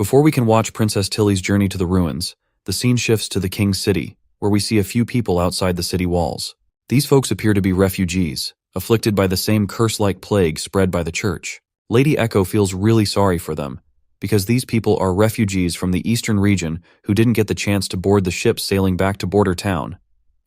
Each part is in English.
Before we can watch Princess Tilly's journey to the ruins, the scene shifts to the king's city, where we see a few people outside the city walls. These folks appear to be refugees, afflicted by the same curse-like plague spread by the church. Lady Echo feels really sorry for them, because these people are refugees from the eastern region who didn't get the chance to board the ships sailing back to border town,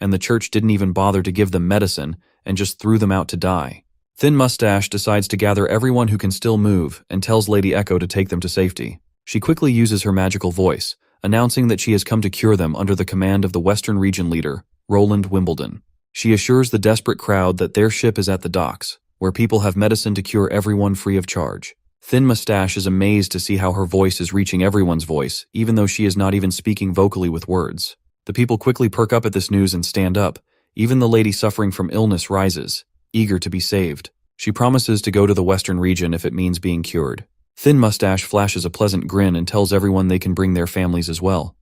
and the church didn't even bother to give them medicine and just threw them out to die. Thin Mustache decides to gather everyone who can still move and tells Lady Echo to take them to safety. She quickly uses her magical voice, announcing that she has come to cure them under the command of the Western Region leader, Roland Wimbledon. She assures the desperate crowd that their ship is at the docks, where people have medicine to cure everyone free of charge. Thin Mustache is amazed to see how her voice is reaching everyone's voice, even though she is not even speaking vocally with words. The people quickly perk up at this news and stand up. Even the lady suffering from illness rises, eager to be saved. She promises to go to the Western Region if it means being cured. Thin Mustache flashes a pleasant grin and tells everyone they can bring their families as well.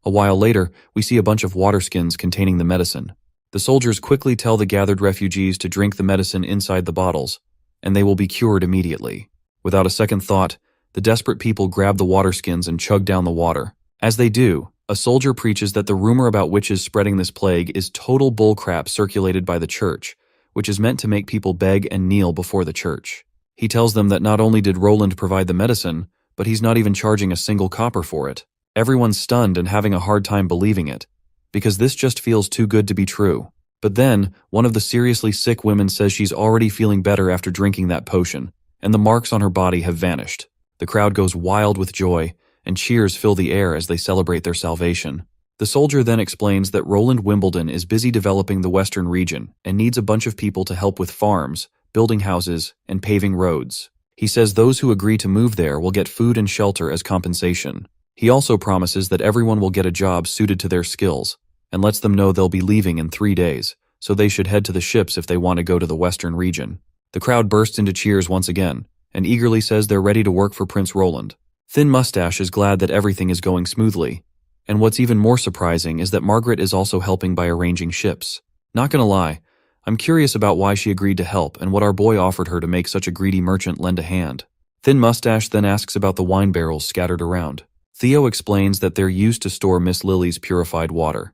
A while later, we see a bunch of water skins containing the medicine. The soldiers quickly tell the gathered refugees to drink the medicine inside the bottles, and they will be cured immediately. Without a second thought, the desperate people grab the water skins and chug down the water. As they do, a soldier preaches that the rumor about witches spreading this plague is total bullcrap circulated by the church, which is meant to make people beg and kneel before the church. He tells them that not only did Roland provide the medicine, but he's not even charging a single copper for it. Everyone's stunned and having a hard time believing it, because this just feels too good to be true. But then, one of the seriously sick women says she's already feeling better after drinking that potion, and the marks on her body have vanished. The crowd goes wild with joy, and cheers fill the air as they celebrate their salvation. The soldier then explains that Roland Wimbledon is busy developing the Western region and needs a bunch of people to help with farms, building houses, and paving roads. He says those who agree to move there will get food and shelter as compensation. He also promises that everyone will get a job suited to their skills, and lets them know they'll be leaving in 3 days, so they should head to the ships if they want to go to the Western region. The crowd bursts into cheers once again, and eagerly says they're ready to work for Prince Roland. Thin Mustache is glad that everything is going smoothly, and what's even more surprising is that Margaret is also helping by arranging ships. Not gonna lie, I'm curious about why she agreed to help and what our boy offered her to make such a greedy merchant lend a hand. Thin Mustache then asks about the wine barrels scattered around. Theo explains that they're used to store Miss Lily's purified water.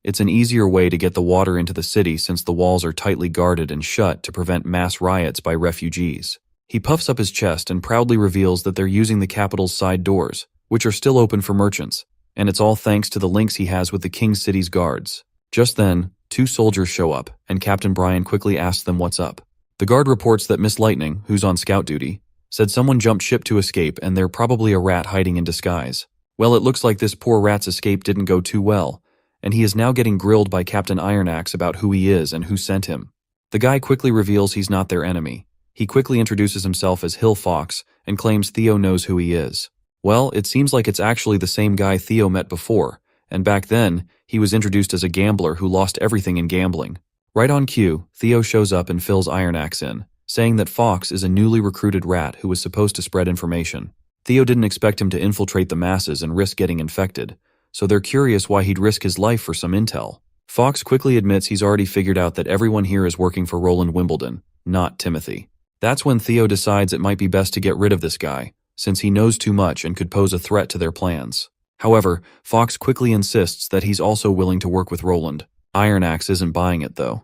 It's an easier way to get the water into the city since the walls are tightly guarded and shut to prevent mass riots by refugees. He puffs up his chest and proudly reveals that they're using the capital's side doors, which are still open for merchants, and it's all thanks to the links he has with the King's City's guards. Just then, 2 soldiers show up, and Captain Brian quickly asks them what's up. The guard reports that Miss Lightning, who's on scout duty, said someone jumped ship to escape and they're probably a rat hiding in disguise. Well, it looks like this poor rat's escape didn't go too well, and he is now getting grilled by Captain Ironaxe about who he is and who sent him. The guy quickly reveals he's not their enemy. He quickly introduces himself as Hill Fox and claims Theo knows who he is. Well, it seems like it's actually the same guy Theo met before, and back then, he was introduced as a gambler who lost everything in gambling. Right on cue, Theo shows up and fills Ironaxe in, saying that Fox is a newly recruited rat who was supposed to spread information. Theo didn't expect him to infiltrate the masses and risk getting infected, so they're curious why he'd risk his life for some intel. Fox quickly admits he's already figured out that everyone here is working for Roland Wimbledon, not Timothy. That's when Theo decides it might be best to get rid of this guy, since he knows too much and could pose a threat to their plans. However, Fox quickly insists that he's also willing to work with Roland. Ironaxe isn't buying it though.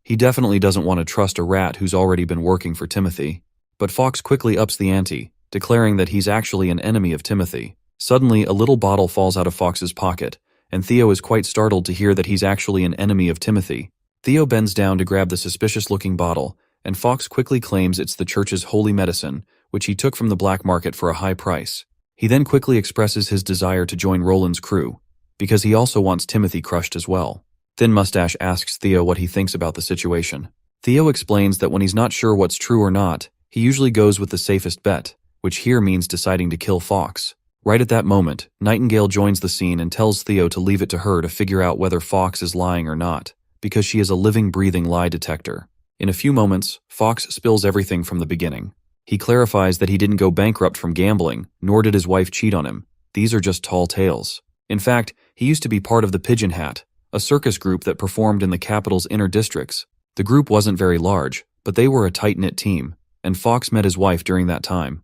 He definitely doesn't want to trust a rat who's already been working for Timothy. But Fox quickly ups the ante, declaring that he's actually an enemy of Timothy. Suddenly, a little bottle falls out of Fox's pocket, and Theo is quite startled to hear that he's actually an enemy of Timothy. Theo bends down to grab the suspicious-looking bottle, and Fox quickly claims it's the church's holy medicine, which he took from the black market for a high price. He then quickly expresses his desire to join Roland's crew, because he also wants Timothy crushed as well. Thin Mustache asks Theo what he thinks about the situation. Theo explains that when he's not sure what's true or not, he usually goes with the safest bet, which here means deciding to kill Fox. Right at that moment, Nightingale joins the scene and tells Theo to leave it to her to figure out whether Fox is lying or not, because she is a living, breathing lie detector. In a few moments, Fox spills everything from the beginning. He clarifies that he didn't go bankrupt from gambling, nor did his wife cheat on him. These are just tall tales. In fact, he used to be part of the Pigeon Hat, a circus group that performed in the capital's inner districts. The group wasn't very large, but they were a tight-knit team, and Fox met his wife during that time.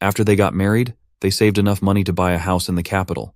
After they got married, they saved enough money to buy a house in the capital.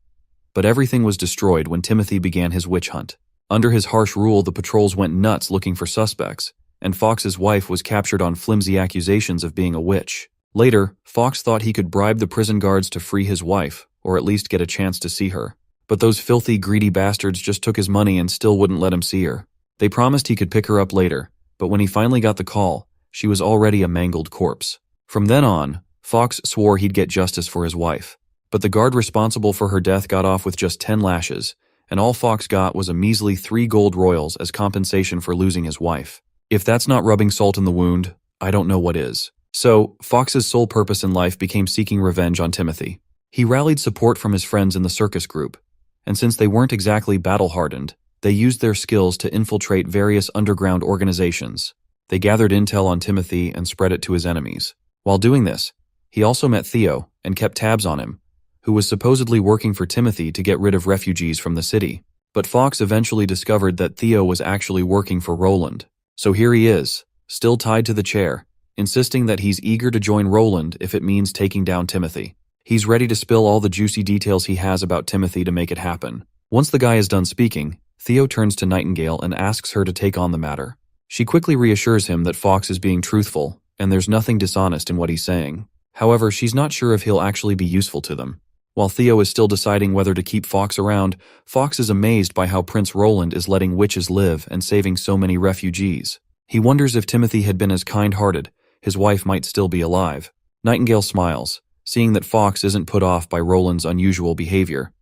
But everything was destroyed when Timothy began his witch hunt. Under his harsh rule, the patrols went nuts looking for suspects, and Fox's wife was captured on flimsy accusations of being a witch. Later, Fox thought he could bribe the prison guards to free his wife, or at least get a chance to see her. But those filthy, greedy bastards just took his money and still wouldn't let him see her. They promised he could pick her up later, but when he finally got the call, she was already a mangled corpse. From then on, Fox swore he'd get justice for his wife. But the guard responsible for her death got off with just 10 lashes, and all Fox got was a measly 3 gold royals as compensation for losing his wife. If that's not rubbing salt in the wound, I don't know what is. So, Fox's sole purpose in life became seeking revenge on Timothy. He rallied support from his friends in the circus group, and since they weren't exactly battle-hardened, they used their skills to infiltrate various underground organizations. They gathered intel on Timothy and spread it to his enemies. While doing this, he also met Theo and kept tabs on him, who was supposedly working for Timothy to get rid of refugees from the city. But Fox eventually discovered that Theo was actually working for Roland. So here he is, still tied to the chair, insisting that he's eager to join Roland if it means taking down Timothy. He's ready to spill all the juicy details he has about Timothy to make it happen. Once the guy is done speaking, Theo turns to Nightingale and asks her to take on the matter. She quickly reassures him that Fox is being truthful, and there's nothing dishonest in what he's saying. However, she's not sure if he'll actually be useful to them. While Theo is still deciding whether to keep Fox around, Fox is amazed by how Prince Roland is letting witches live and saving so many refugees. He wonders if Timothy had been as kind-hearted, his wife might still be alive. Nightingale smiles, seeing that Fox isn't put off by Roland's unusual behavior.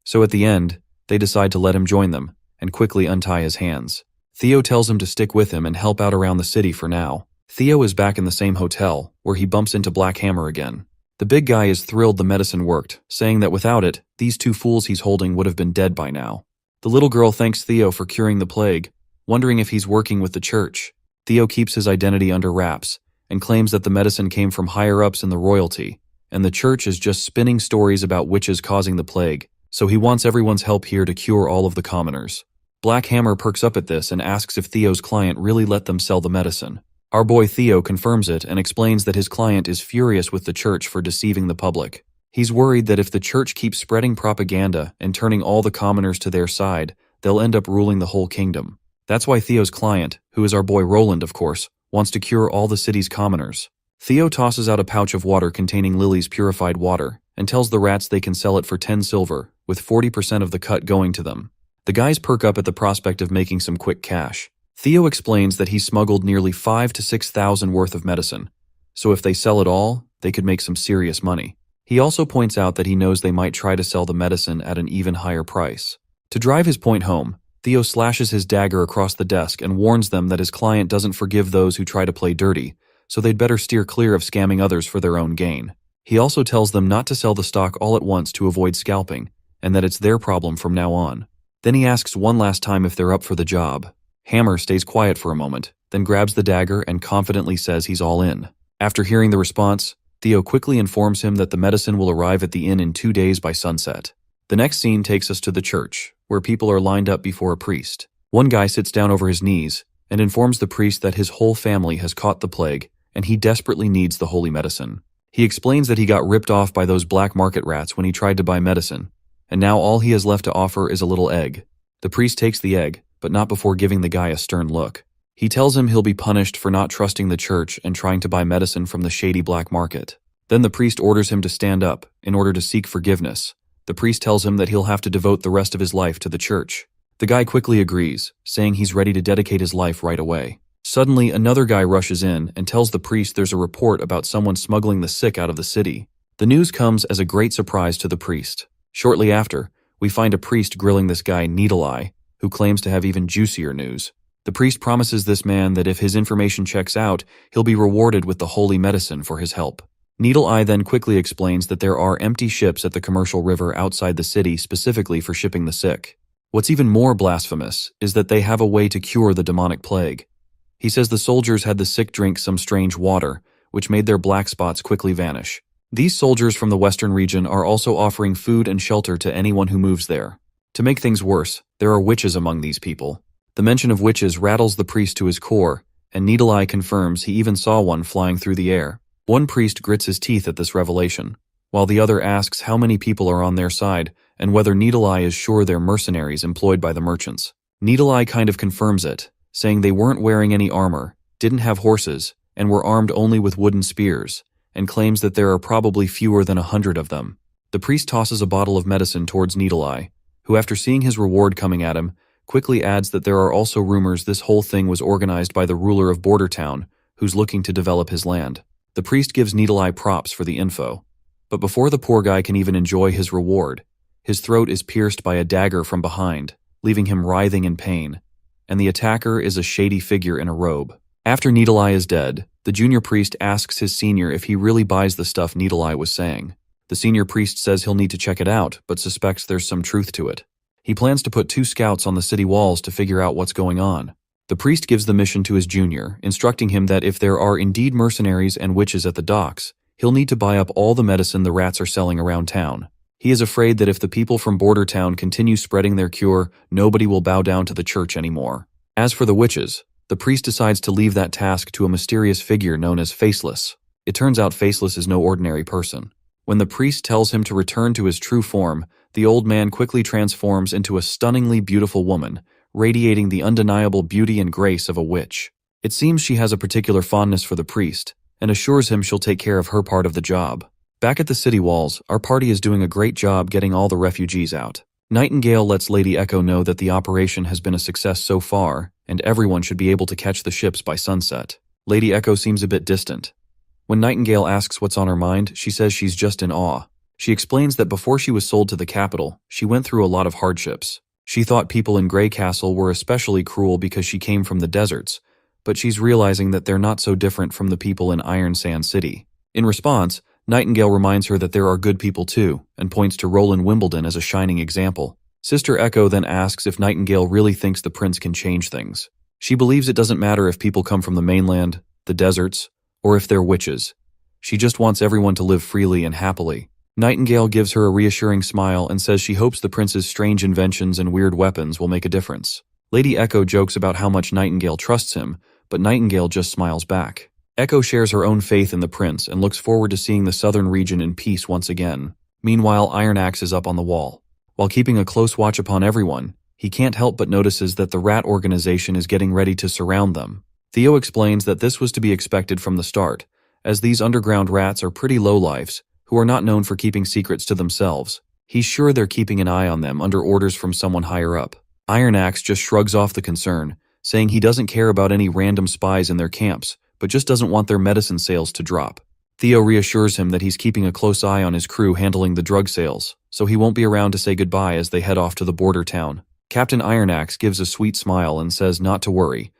So at the end, they decide to let him join them, and quickly untie his hands. Theo tells him to stick with him and help out around the city for now. Theo is back in the same hotel, where he bumps into Black Hammer again. The big guy is thrilled the medicine worked, saying that without it, these 2 fools he's holding would have been dead by now. The little girl thanks Theo for curing the plague, wondering if he's working with the church. Theo keeps his identity under wraps, and claims that the medicine came from higher-ups in the royalty, and the church is just spinning stories about witches causing the plague, so he wants everyone's help here to cure all of the commoners. Black Hammer perks up at this and asks if Theo's client really let them sell the medicine. Our boy Theo confirms it and explains that his client is furious with the church for deceiving the public. He's worried that if the church keeps spreading propaganda and turning all the commoners to their side, they'll end up ruling the whole kingdom. That's why Theo's client, who is our boy Roland of course, wants to cure all the city's commoners. Theo tosses out a pouch of water containing Lily's purified water and tells the rats they can sell it for 10 silver, with 40% of the cut going to them. The guys perk up at the prospect of making some quick cash. Theo explains that he smuggled nearly 5,000 to 6,000 worth of medicine, so if they sell it all, they could make some serious money. He also points out that he knows they might try to sell the medicine at an even higher price. To drive his point home, Theo slashes his dagger across the desk and warns them that his client doesn't forgive those who try to play dirty, so they'd better steer clear of scamming others for their own gain. He also tells them not to sell the stock all at once to avoid scalping, and that it's their problem from now on. Then he asks one last time if they're up for the job. Hammer stays quiet for a moment, then grabs the dagger and confidently says he's all in. After hearing the response, Theo quickly informs him that the medicine will arrive at the inn in 2 days by sunset. The next scene takes us to the church, where people are lined up before a priest. One guy sits down over his knees and informs the priest that his whole family has caught the plague and he desperately needs the holy medicine. He explains that he got ripped off by those black market rats when he tried to buy medicine, and now all he has left to offer is a little egg. The priest takes the egg, but not before giving the guy a stern look. He tells him he'll be punished for not trusting the church and trying to buy medicine from the shady black market. Then the priest orders him to stand up in order to seek forgiveness. The priest tells him that he'll have to devote the rest of his life to the church. The guy quickly agrees, saying he's ready to dedicate his life right away. Suddenly, another guy rushes in and tells the priest there's a report about someone smuggling the sick out of the city. The news comes as a great surprise to the priest. Shortly after, we find a priest grilling this guy Needle Eye, who claims to have even juicier news. The priest promises this man that if his information checks out, he'll be rewarded with the holy medicine for his help. Needle Eye then quickly explains that there are empty ships at the commercial river outside the city specifically for shipping the sick. What's even more blasphemous is that they have a way to cure the demonic plague. He says the soldiers had the sick drink some strange water, which made their black spots quickly vanish. These soldiers from the western region are also offering food and shelter to anyone who moves there. To make things worse, there are witches among these people. The mention of witches rattles the priest to his core, and Needle Eye confirms he even saw one flying through the air. One priest grits his teeth at this revelation, while the other asks how many people are on their side and whether Needle Eye is sure they're mercenaries employed by the merchants. Needle Eye kind of confirms it, saying they weren't wearing any armor, didn't have horses, and were armed only with wooden spears, and claims that there are probably fewer than 100 of them. The priest tosses a bottle of medicine towards Needle Eye, who after seeing his reward coming at him, quickly adds that there are also rumors this whole thing was organized by the ruler of Border Town, who's looking to develop his land. The priest gives Needle Eye props for the info. But before the poor guy can even enjoy his reward, his throat is pierced by a dagger from behind, leaving him writhing in pain, and the attacker is a shady figure in a robe. After Needle Eye is dead, the junior priest asks his senior if he really buys the stuff Needle Eye was saying. The senior priest says he'll need to check it out, but suspects there's some truth to it. He plans to put 2 scouts on the city walls to figure out what's going on. The priest gives the mission to his junior, instructing him that if there are indeed mercenaries and witches at the docks, he'll need to buy up all the medicine the rats are selling around town. He is afraid that if the people from Border Town continue spreading their cure, nobody will bow down to the church anymore. As for the witches, the priest decides to leave that task to a mysterious figure known as Faceless. It turns out Faceless is no ordinary person. When the priest tells him to return to his true form, the old man quickly transforms into a stunningly beautiful woman, radiating the undeniable beauty and grace of a witch. It seems she has a particular fondness for the priest, and assures him she'll take care of her part of the job. Back at the city walls, our party is doing a great job getting all the refugees out. Nightingale lets Lady Echo know that the operation has been a success so far, and everyone should be able to catch the ships by sunset. Lady Echo seems a bit distant. When Nightingale asks what's on her mind, she says she's just in awe. She explains that before she was sold to the capital, she went through a lot of hardships. She thought people in Grey Castle were especially cruel because she came from the deserts, but she's realizing that they're not so different from the people in Iron Sand City. In response, Nightingale reminds her that there are good people too, and points to Roland Wimbledon as a shining example. Sister Echo then asks if Nightingale really thinks the prince can change things. She believes it doesn't matter if people come from the mainland, the deserts, or if they're witches. She just wants everyone to live freely and happily. Nightingale gives her a reassuring smile and says she hopes the prince's strange inventions and weird weapons will make a difference. Lady Echo jokes about how much Nightingale trusts him, but Nightingale just smiles back. Echo shares her own faith in the prince and looks forward to seeing the southern region in peace once again. Meanwhile, Iron Axe is up on the wall. While keeping a close watch upon everyone, he can't help but notices that the rat organization is getting ready to surround them. Theo explains that this was to be expected from the start, as these underground rats are pretty lowlifes, who are not known for keeping secrets to themselves. He's sure they're keeping an eye on them under orders from someone higher up. Iron Axe just shrugs off the concern, saying he doesn't care about any random spies in their camps, but just doesn't want their medicine sales to drop. Theo reassures him that he's keeping a close eye on his crew handling the drug sales, so he won't be around to say goodbye as they head off to the border town. Captain Iron Axe gives a sweet smile and says not to worry.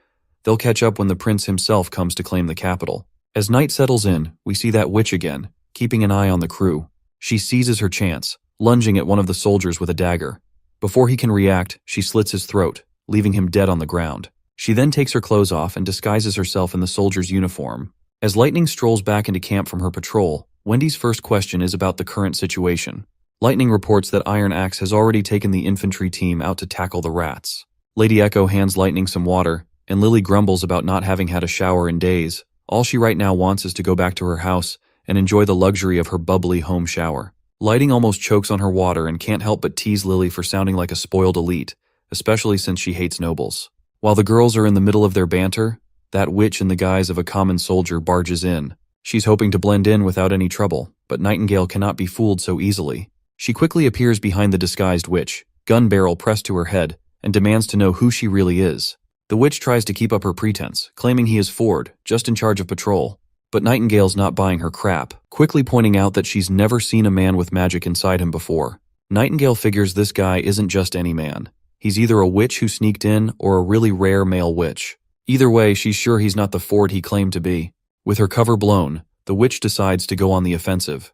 They'll catch up when the prince himself comes to claim the capital. As night settles in, we see that witch again, keeping an eye on the crew. She seizes her chance, lunging at one of the soldiers with a dagger. Before he can react, she slits his throat, leaving him dead on the ground. She then takes her clothes off and disguises herself in the soldier's uniform. As Lightning strolls back into camp from her patrol, Wendy's first question is about the current situation. Lightning reports that Iron Axe has already taken the infantry team out to tackle the rats. Lady Echo hands Lightning some water, and Lily grumbles about not having had a shower in days. All she right now wants is to go back to her house and enjoy the luxury of her bubbly home shower. Lightning almost chokes on her water and can't help but tease Lily for sounding like a spoiled elite, especially since she hates nobles. While the girls are in the middle of their banter, that witch in the guise of a common soldier barges in. She's hoping to blend in without any trouble, but Nightingale cannot be fooled so easily. She quickly appears behind the disguised witch, gun barrel pressed to her head, and demands to know who she really is. The witch tries to keep up her pretense, claiming he is Ford, just in charge of patrol. But Nightingale's not buying her crap, quickly pointing out that she's never seen a man with magic inside him before. Nightingale figures this guy isn't just any man. He's either a witch who sneaked in or a really rare male witch. Either way, she's sure he's not the Ford he claimed to be. With her cover blown, the witch decides to go on the offensive.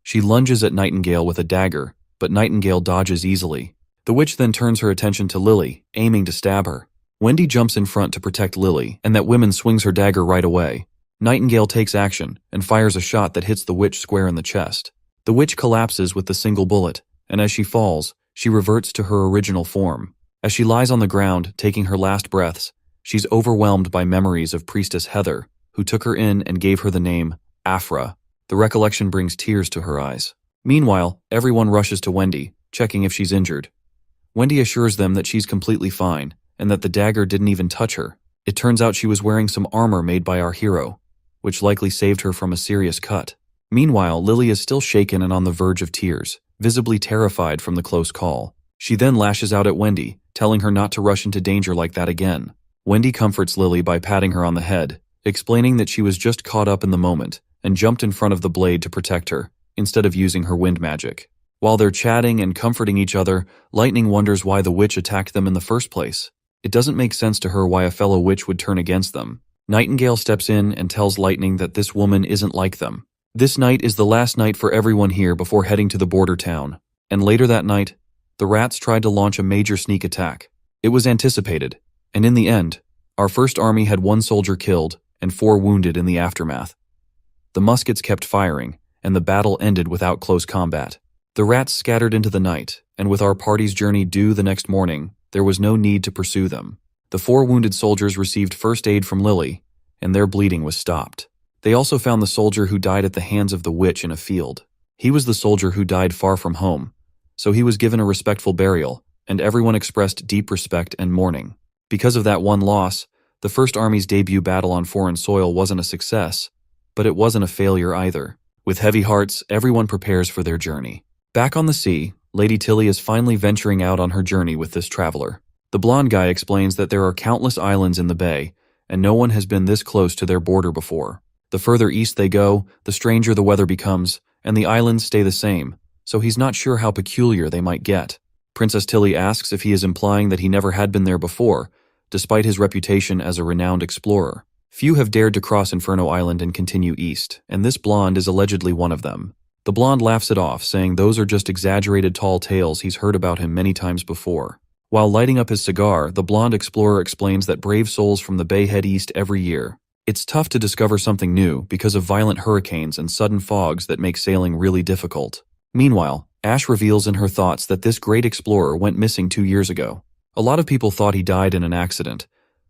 She lunges at Nightingale with a dagger, but Nightingale dodges easily. The witch then turns her attention to Lily, aiming to stab her. Wendy jumps in front to protect Lily, and that woman swings her dagger right away. Nightingale takes action and fires a shot that hits the witch square in the chest. The witch collapses with the single bullet, and as she falls, she reverts to her original form. As she lies on the ground, taking her last breaths, she's overwhelmed by memories of Priestess Heather, who took her in and gave her the name Afra. The recollection brings tears to her eyes. Meanwhile, everyone rushes to Wendy, checking if she's injured. Wendy assures them that she's completely fine, and that the dagger didn't even touch her. It turns out she was wearing some armor made by our hero, which likely saved her from a serious cut. Meanwhile, Lily is still shaken and on the verge of tears, visibly terrified from the close call. She then lashes out at Wendy, telling her not to rush into danger like that again. Wendy comforts Lily by patting her on the head, explaining that she was just caught up in the moment and jumped in front of the blade to protect her, instead of using her wind magic. While they're chatting and comforting each other, Lightning wonders why the witch attacked them in the first place. It doesn't make sense to her why a fellow witch would turn against them. Nightingale steps in and tells Lightning that this woman isn't like them. This night is the last night for everyone here before heading to the border town. And later that night, the rats tried to launch a major sneak attack. It was anticipated, and in the end, our first army had 1 soldier killed and 4 wounded in the aftermath. The muskets kept firing, and the battle ended without close combat. The rats scattered into the night, and with our party's journey due the next morning, there was no need to pursue them. The 4 wounded soldiers received first aid from Lily, and their bleeding was stopped. They also found the soldier who died at the hands of the witch in a field. He was the soldier who died far from home, so he was given a respectful burial, and everyone expressed deep respect and mourning. Because of that one loss, the First Army's debut battle on foreign soil wasn't a success, but it wasn't a failure either. With heavy hearts, everyone prepares for their journey. Back on the sea, Lady Tilly is finally venturing out on her journey with this traveler. The blonde guy explains that there are countless islands in the bay, and no one has been this close to their border before. The further east they go, the stranger the weather becomes, and the islands stay the same, so he's not sure how peculiar they might get. Princess Tilly asks if he is implying that he never had been there before, despite his reputation as a renowned explorer. Few have dared to cross Inferno Island and continue east, and this blonde is allegedly one of them. The blonde laughs it off, saying those are just exaggerated tall tales he's heard about him many times before. While lighting up his cigar, the blonde explorer explains that brave souls from the bay head east every year. It's tough to discover something new because of violent hurricanes and sudden fogs that make sailing really difficult. Meanwhile, Ash reveals in her thoughts that this great explorer went missing 2 years ago. A lot of people thought he died in an accident,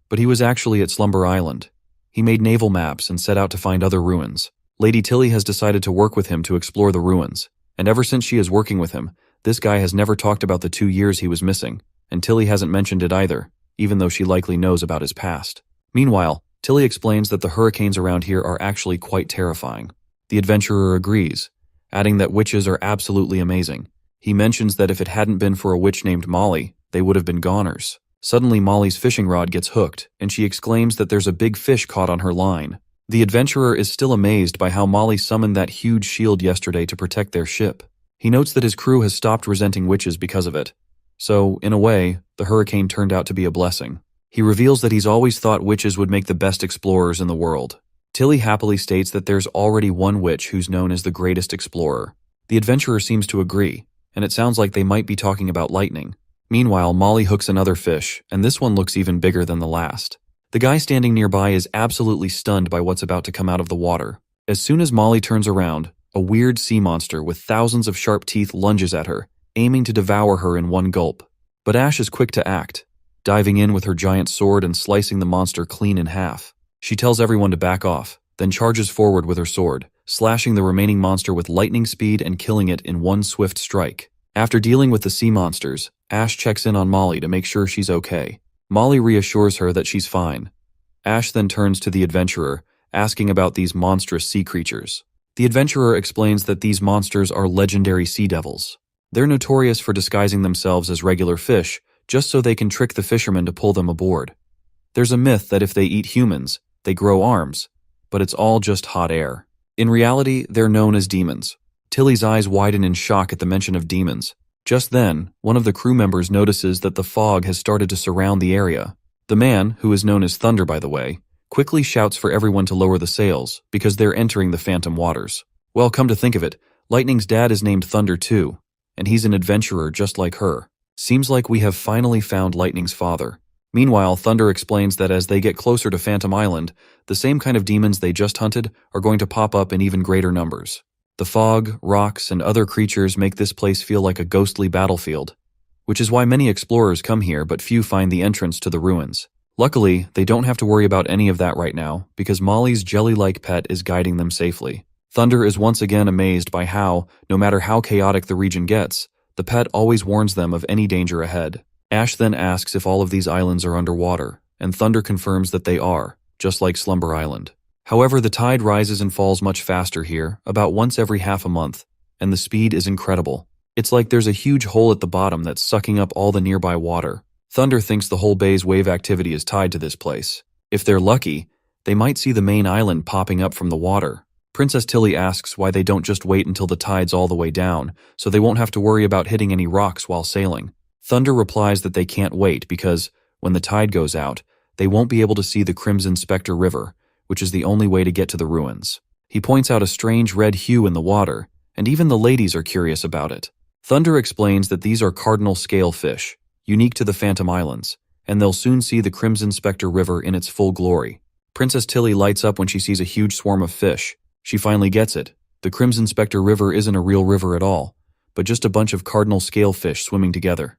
but he was actually at Slumber Island. He made naval maps and set out to find other ruins. Lady Tilly has decided to work with him to explore the ruins, and ever since she is working with him, this guy has never talked about the 2 years he was missing, and Tilly hasn't mentioned it either, even though she likely knows about his past. Meanwhile, Tilly explains that the hurricanes around here are actually quite terrifying. The adventurer agrees, adding that witches are absolutely amazing. He mentions that if it hadn't been for a witch named Molly, they would have been goners. Suddenly Molly's fishing rod gets hooked, and she exclaims that there's a big fish caught on her line. The adventurer is still amazed by how Molly summoned that huge shield yesterday to protect their ship. He notes that his crew has stopped resenting witches because of it. So, in a way, the hurricane turned out to be a blessing. He reveals that he's always thought witches would make the best explorers in the world. Tilly happily states that there's already one witch who's known as the greatest explorer. The adventurer seems to agree, and it sounds like they might be talking about lightning. Meanwhile, Molly hooks another fish, and this one looks even bigger than the last. The guy standing nearby is absolutely stunned by what's about to come out of the water. As soon as Molly turns around, a weird sea monster with thousands of sharp teeth lunges at her, aiming to devour her in one gulp. But Ash is quick to act, diving in with her giant sword and slicing the monster clean in half. She tells everyone to back off, then charges forward with her sword, slashing the remaining monster with lightning speed and killing it in one swift strike. After dealing with the sea monsters, Ash checks in on Molly to make sure she's okay. Molly reassures her that she's fine. Ash then turns to the adventurer, asking about these monstrous sea creatures. The adventurer explains that these monsters are legendary sea devils. They're notorious for disguising themselves as regular fish, just so they can trick the fishermen to pull them aboard. There's a myth that if they eat humans, they grow arms, but it's all just hot air. In reality, they're known as demons. Tilly's eyes widen in shock at the mention of demons. Just then, one of the crew members notices that the fog has started to surround the area. The man, who is known as Thunder by the way, quickly shouts for everyone to lower the sails because they're entering the phantom waters. Well, come to think of it, Lightning's dad is named Thunder too, and he's an adventurer just like her. Seems like we have finally found Lightning's father. Meanwhile, Thunder explains that as they get closer to Phantom Island, the same kind of demons they just hunted are going to pop up in even greater numbers. The fog, rocks, and other creatures make this place feel like a ghostly battlefield, which is why many explorers come here but few find the entrance to the ruins. Luckily, they don't have to worry about any of that right now because Molly's jelly-like pet is guiding them safely. Thunder is once again amazed by how, no matter how chaotic the region gets, the pet always warns them of any danger ahead. Ash then asks if all of these islands are underwater, and Thunder confirms that they are, just like Slumber Island. However, the tide rises and falls much faster here, about once every half a month, and the speed is incredible. It's like there's a huge hole at the bottom that's sucking up all the nearby water. Thunder thinks the whole bay's wave activity is tied to this place. If they're lucky, they might see the main island popping up from the water. Princess Tilly asks why they don't just wait until the tide's all the way down, so they won't have to worry about hitting any rocks while sailing. Thunder replies that they can't wait because, when the tide goes out, they won't be able to see the Crimson Spectre River, which is the only way to get to the ruins. He points out a strange red hue in the water, and even the ladies are curious about it. Thunder explains that these are cardinal scale fish, unique to the Phantom Islands, and they'll soon see the Crimson Spectre River in its full glory. Princess Tilly lights up when she sees a huge swarm of fish. She finally gets it. The Crimson Spectre River isn't a real river at all, but just a bunch of cardinal scale fish swimming together.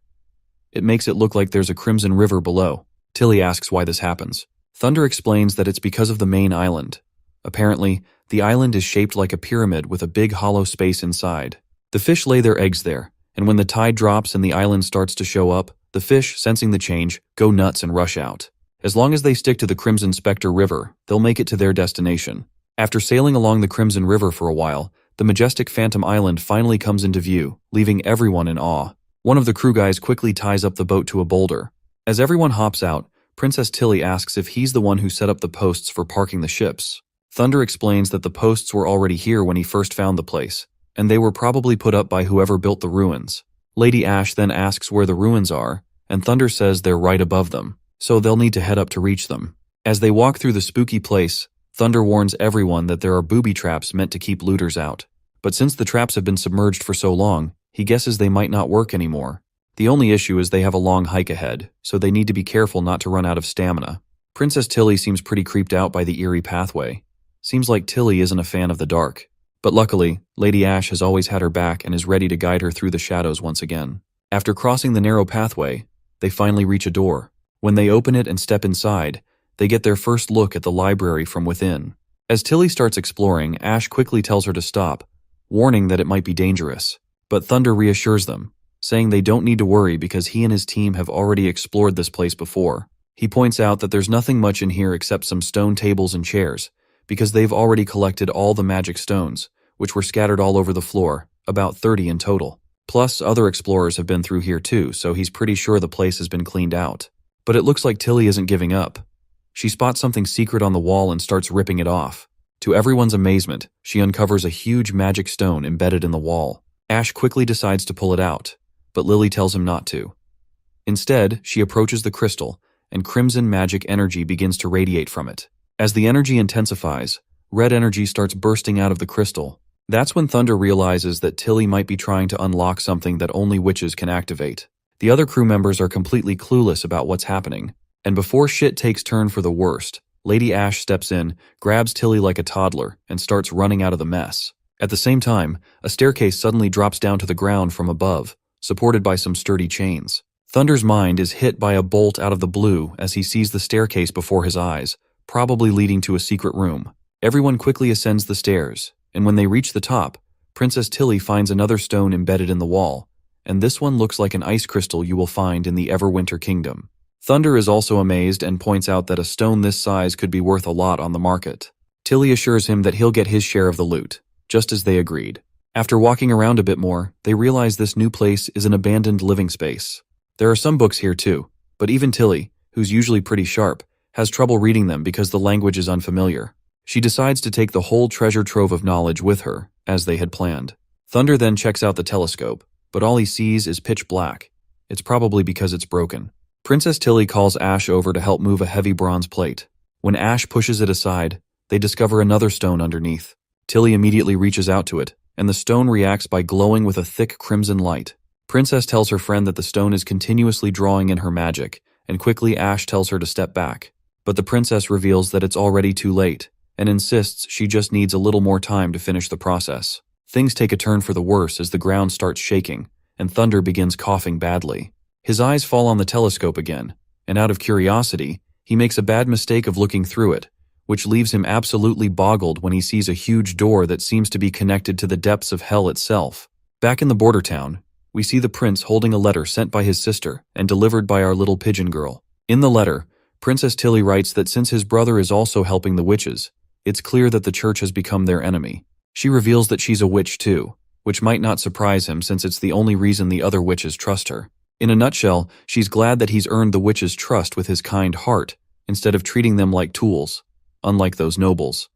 It makes it look like there's a crimson river below. Tilly asks why this happens. Thunder explains that it's because of the main island. Apparently, the island is shaped like a pyramid with a big hollow space inside. The fish lay their eggs there, and when the tide drops and the island starts to show up, the fish, sensing the change, go nuts and rush out. As long as they stick to the Crimson Spectre River, they'll make it to their destination. After sailing along the Crimson River for a while, the majestic Phantom Island finally comes into view, leaving everyone in awe. One of the crew guys quickly ties up the boat to a boulder. As everyone hops out, Princess Tilly asks if he's the one who set up the posts for parking the ships. Thunder explains that the posts were already here when he first found the place, and they were probably put up by whoever built the ruins. Lady Ash then asks where the ruins are, and Thunder says they're right above them, so they'll need to head up to reach them. As they walk through the spooky place, Thunder warns everyone that there are booby traps meant to keep looters out. But since the traps have been submerged for so long, he guesses they might not work anymore. The only issue is they have a long hike ahead, so they need to be careful not to run out of stamina. Princess Tilly seems pretty creeped out by the eerie pathway. Seems like Tilly isn't a fan of the dark. But luckily, Lady Ash has always had her back and is ready to guide her through the shadows once again. After crossing the narrow pathway, they finally reach a door. When they open it and step inside, they get their first look at the library from within. As Tilly starts exploring, Ash quickly tells her to stop, warning that it might be dangerous. But Thunder reassures them, saying they don't need to worry because he and his team have already explored this place before. He points out that there's nothing much in here except some stone tables and chairs, because they've already collected all the magic stones, which were scattered all over the floor, about 30 in total. Plus, other explorers have been through here too, so he's pretty sure the place has been cleaned out. But it looks like Tilly isn't giving up. She spots something secret on the wall and starts ripping it off. To everyone's amazement, she uncovers a huge magic stone embedded in the wall. Ash quickly decides to pull it out, but Lily tells him not to. Instead, she approaches the crystal, and crimson magic energy begins to radiate from it. As the energy intensifies, red energy starts bursting out of the crystal. That's when Thunder realizes that Tilly might be trying to unlock something that only witches can activate. The other crew members are completely clueless about what's happening, and before shit takes turn for the worst, Lady Ash steps in, grabs Tilly like a toddler, and starts running out of the mess. At the same time, a staircase suddenly drops down to the ground from above, supported by some sturdy chains. Thunder's mind is hit by a bolt out of the blue as he sees the staircase before his eyes, probably leading to a secret room. Everyone quickly ascends the stairs, and when they reach the top, Princess Tilly finds another stone embedded in the wall, and this one looks like an ice crystal you will find in the Everwinter Kingdom. Thunder is also amazed and points out that a stone this size could be worth a lot on the market. Tilly assures him that he'll get his share of the loot, just as they agreed. After walking around a bit more, they realize this new place is an abandoned living space. There are some books here too, but even Tilly, who's usually pretty sharp, has trouble reading them because the language is unfamiliar. She decides to take the whole treasure trove of knowledge with her, as they had planned. Thunder then checks out the telescope, but all he sees is pitch black. It's probably because it's broken. Princess Tilly calls Ash over to help move a heavy bronze plate. When Ash pushes it aside, they discover another stone underneath. Tilly immediately reaches out to it, and the stone reacts by glowing with a thick crimson light. Princess tells her friend that the stone is continuously drawing in her magic, and quickly Ash tells her to step back. But the princess reveals that it's already too late, and insists she just needs a little more time to finish the process. Things take a turn for the worse as the ground starts shaking, and Thunder begins coughing badly. His eyes fall on the telescope again, and out of curiosity, he makes a bad mistake of looking through it, which leaves him absolutely boggled when he sees a huge door that seems to be connected to the depths of hell itself. Back in the border town, we see the prince holding a letter sent by his sister and delivered by our little pigeon girl. In the letter, Princess Tilly writes that since his brother is also helping the witches, it's clear that the church has become their enemy. She reveals that she's a witch too, which might not surprise him since it's the only reason the other witches trust her. In a nutshell, she's glad that he's earned the witches' trust with his kind heart, instead of treating them like tools, unlike those nobles.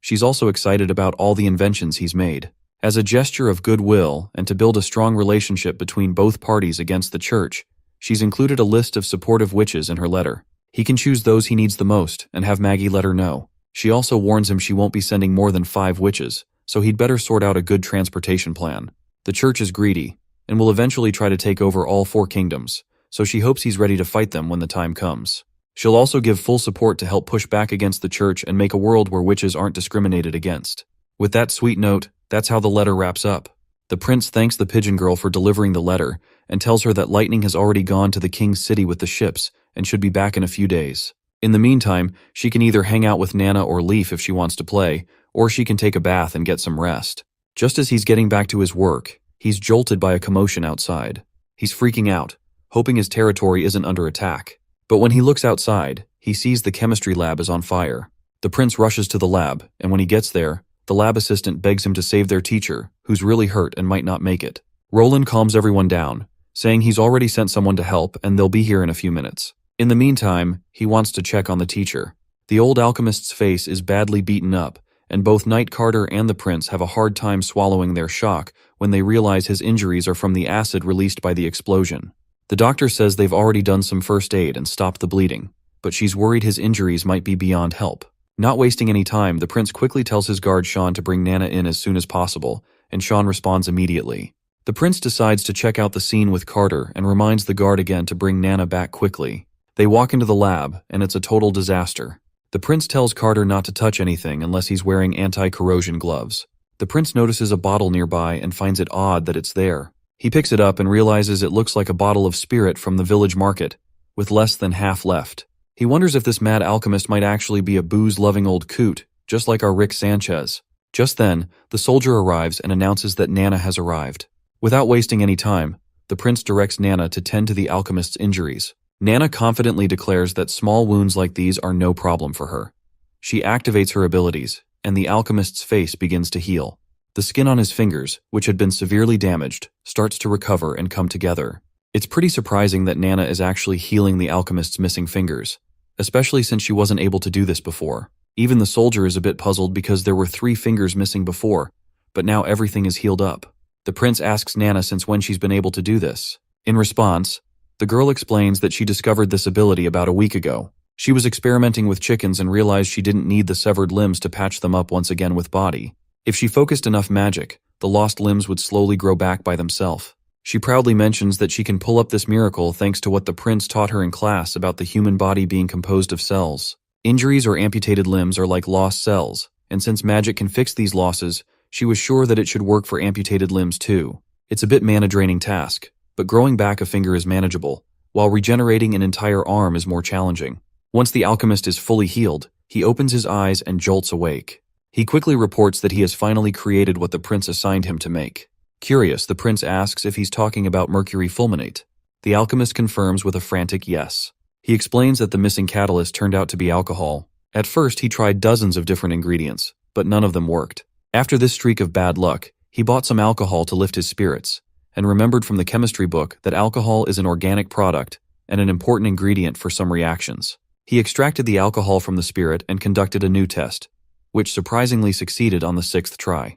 She's also excited about all the inventions he's made. As a gesture of goodwill and to build a strong relationship between both parties against the church, she's included a list of supportive witches in her letter. He can choose those he needs the most and have Maggie let her know. She also warns him she won't be sending more than 5 witches, so he'd better sort out a good transportation plan. The church is greedy and will eventually try to take over all 4 kingdoms, so she hopes he's ready to fight them when the time comes. She'll also give full support to help push back against the church and make a world where witches aren't discriminated against. With that sweet note, that's how the letter wraps up. The prince thanks the pigeon girl for delivering the letter and tells her that lightning has already gone to the king's city with the ships and should be back in a few days. In the meantime, she can either hang out with Nana or Leaf if she wants to play, or she can take a bath and get some rest. Just as he's getting back to his work, he's jolted by a commotion outside. He's freaking out, hoping his territory isn't under attack. But when he looks outside, he sees the chemistry lab is on fire. The prince rushes to the lab, and when he gets there, the lab assistant begs him to save their teacher, who's really hurt and might not make it. Roland calms everyone down, saying he's already sent someone to help and they'll be here in a few minutes. In the meantime, he wants to check on the teacher. The old alchemist's face is badly beaten up, and both Knight Carter and the prince have a hard time swallowing their shock when they realize his injuries are from the acid released by the explosion. The doctor says they've already done some first aid and stopped the bleeding, but she's worried his injuries might be beyond help. Not wasting any time, the prince quickly tells his guard Sean to bring Nana in as soon as possible, and Sean responds immediately. The prince decides to check out the scene with Carter and reminds the guard again to bring Nana back quickly. They walk into the lab, and it's a total disaster. The prince tells Carter not to touch anything unless he's wearing anti-corrosion gloves. The prince notices a bottle nearby and finds it odd that it's there. He picks it up and realizes it looks like a bottle of spirit from the village market, with less than half left. He wonders if this mad alchemist might actually be a booze-loving old coot, just like our Rick Sanchez. Just then, the soldier arrives and announces that Nana has arrived. Without wasting any time, the prince directs Nana to tend to the alchemist's injuries. Nana confidently declares that small wounds like these are no problem for her. She activates her abilities, and the alchemist's face begins to heal. The skin on his fingers, which had been severely damaged, starts to recover and come together. It's pretty surprising that Nana is actually healing the alchemist's missing fingers, especially since she wasn't able to do this before. Even the soldier is a bit puzzled because there were 3 fingers missing before, but now everything is healed up. The prince asks Nana since when she's been able to do this. In response, the girl explains that she discovered this ability about a week ago. She was experimenting with chickens and realized she didn't need the severed limbs to patch them up once again with body. If she focused enough magic, the lost limbs would slowly grow back by themselves. She proudly mentions that she can pull up this miracle thanks to what the prince taught her in class about the human body being composed of cells. Injuries or amputated limbs are like lost cells, and since magic can fix these losses, she was sure that it should work for amputated limbs too. It's a bit mana-draining task, but growing back a finger is manageable, while regenerating an entire arm is more challenging. Once the alchemist is fully healed, he opens his eyes and jolts awake. He quickly reports that he has finally created what the prince assigned him to make. Curious, the prince asks if he's talking about mercury fulminate. The alchemist confirms with a frantic yes. He explains that the missing catalyst turned out to be alcohol. At first, he tried dozens of different ingredients, but none of them worked. After this streak of bad luck, he bought some alcohol to lift his spirits, and remembered from the chemistry book that alcohol is an organic product and an important ingredient for some reactions. He extracted the alcohol from the spirit and conducted a new test, which surprisingly succeeded on the 6th try.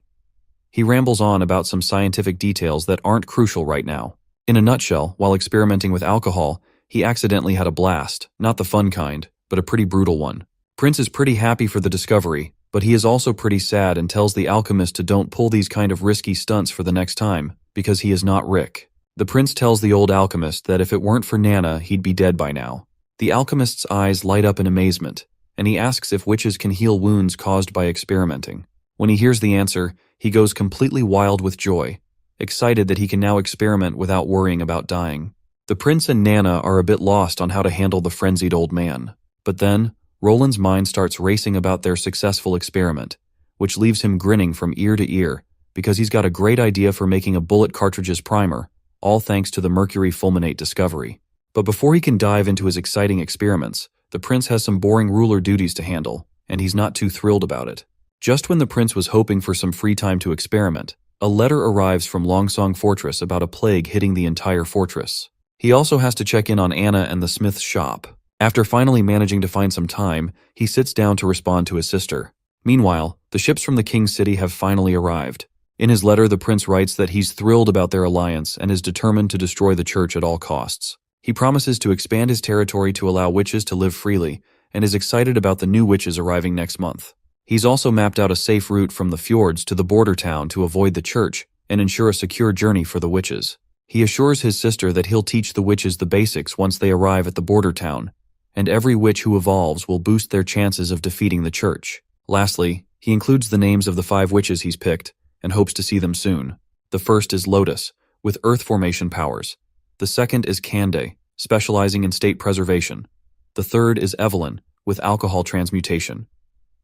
He rambles on about some scientific details that aren't crucial right now. In a nutshell, while experimenting with alcohol, he accidentally had a blast, not the fun kind, but a pretty brutal one. Prince is pretty happy for the discovery, but he is also pretty sad and tells the alchemist to don't pull these kind of risky stunts for the next time, because he is not Rick. The prince tells the old alchemist that if it weren't for Nana, he'd be dead by now. The alchemist's eyes light up in amazement, and he asks if witches can heal wounds caused by experimenting. When he hears the answer, he goes completely wild with joy, excited that he can now experiment without worrying about dying. The prince and Nana are a bit lost on how to handle the frenzied old man. But then, Roland's mind starts racing about their successful experiment, which leaves him grinning from ear to ear because he's got a great idea for making a bullet cartridge's primer, all thanks to the mercury fulminate discovery. But before he can dive into his exciting experiments, the prince has some boring ruler duties to handle, and he's not too thrilled about it. Just when the prince was hoping for some free time to experiment, a letter arrives from Longsong Fortress about a plague hitting the entire fortress. He also has to check in on Anna and the smith's shop. After finally managing to find some time, he sits down to respond to his sister. Meanwhile, the ships from the King's City have finally arrived. In his letter, the prince writes that he's thrilled about their alliance and is determined to destroy the church at all costs. He promises to expand his territory to allow witches to live freely, and is excited about the new witches arriving next month. He's also mapped out a safe route from the fjords to the border town to avoid the church and ensure a secure journey for the witches. He assures his sister that he'll teach the witches the basics once they arrive at the border town, and every witch who evolves will boost their chances of defeating the church. Lastly, he includes the names of the 5 witches he's picked and hopes to see them soon. The first is Lotus, with earth formation powers. The second is Kande, specializing in state preservation. The third is Evelyn, with alcohol transmutation.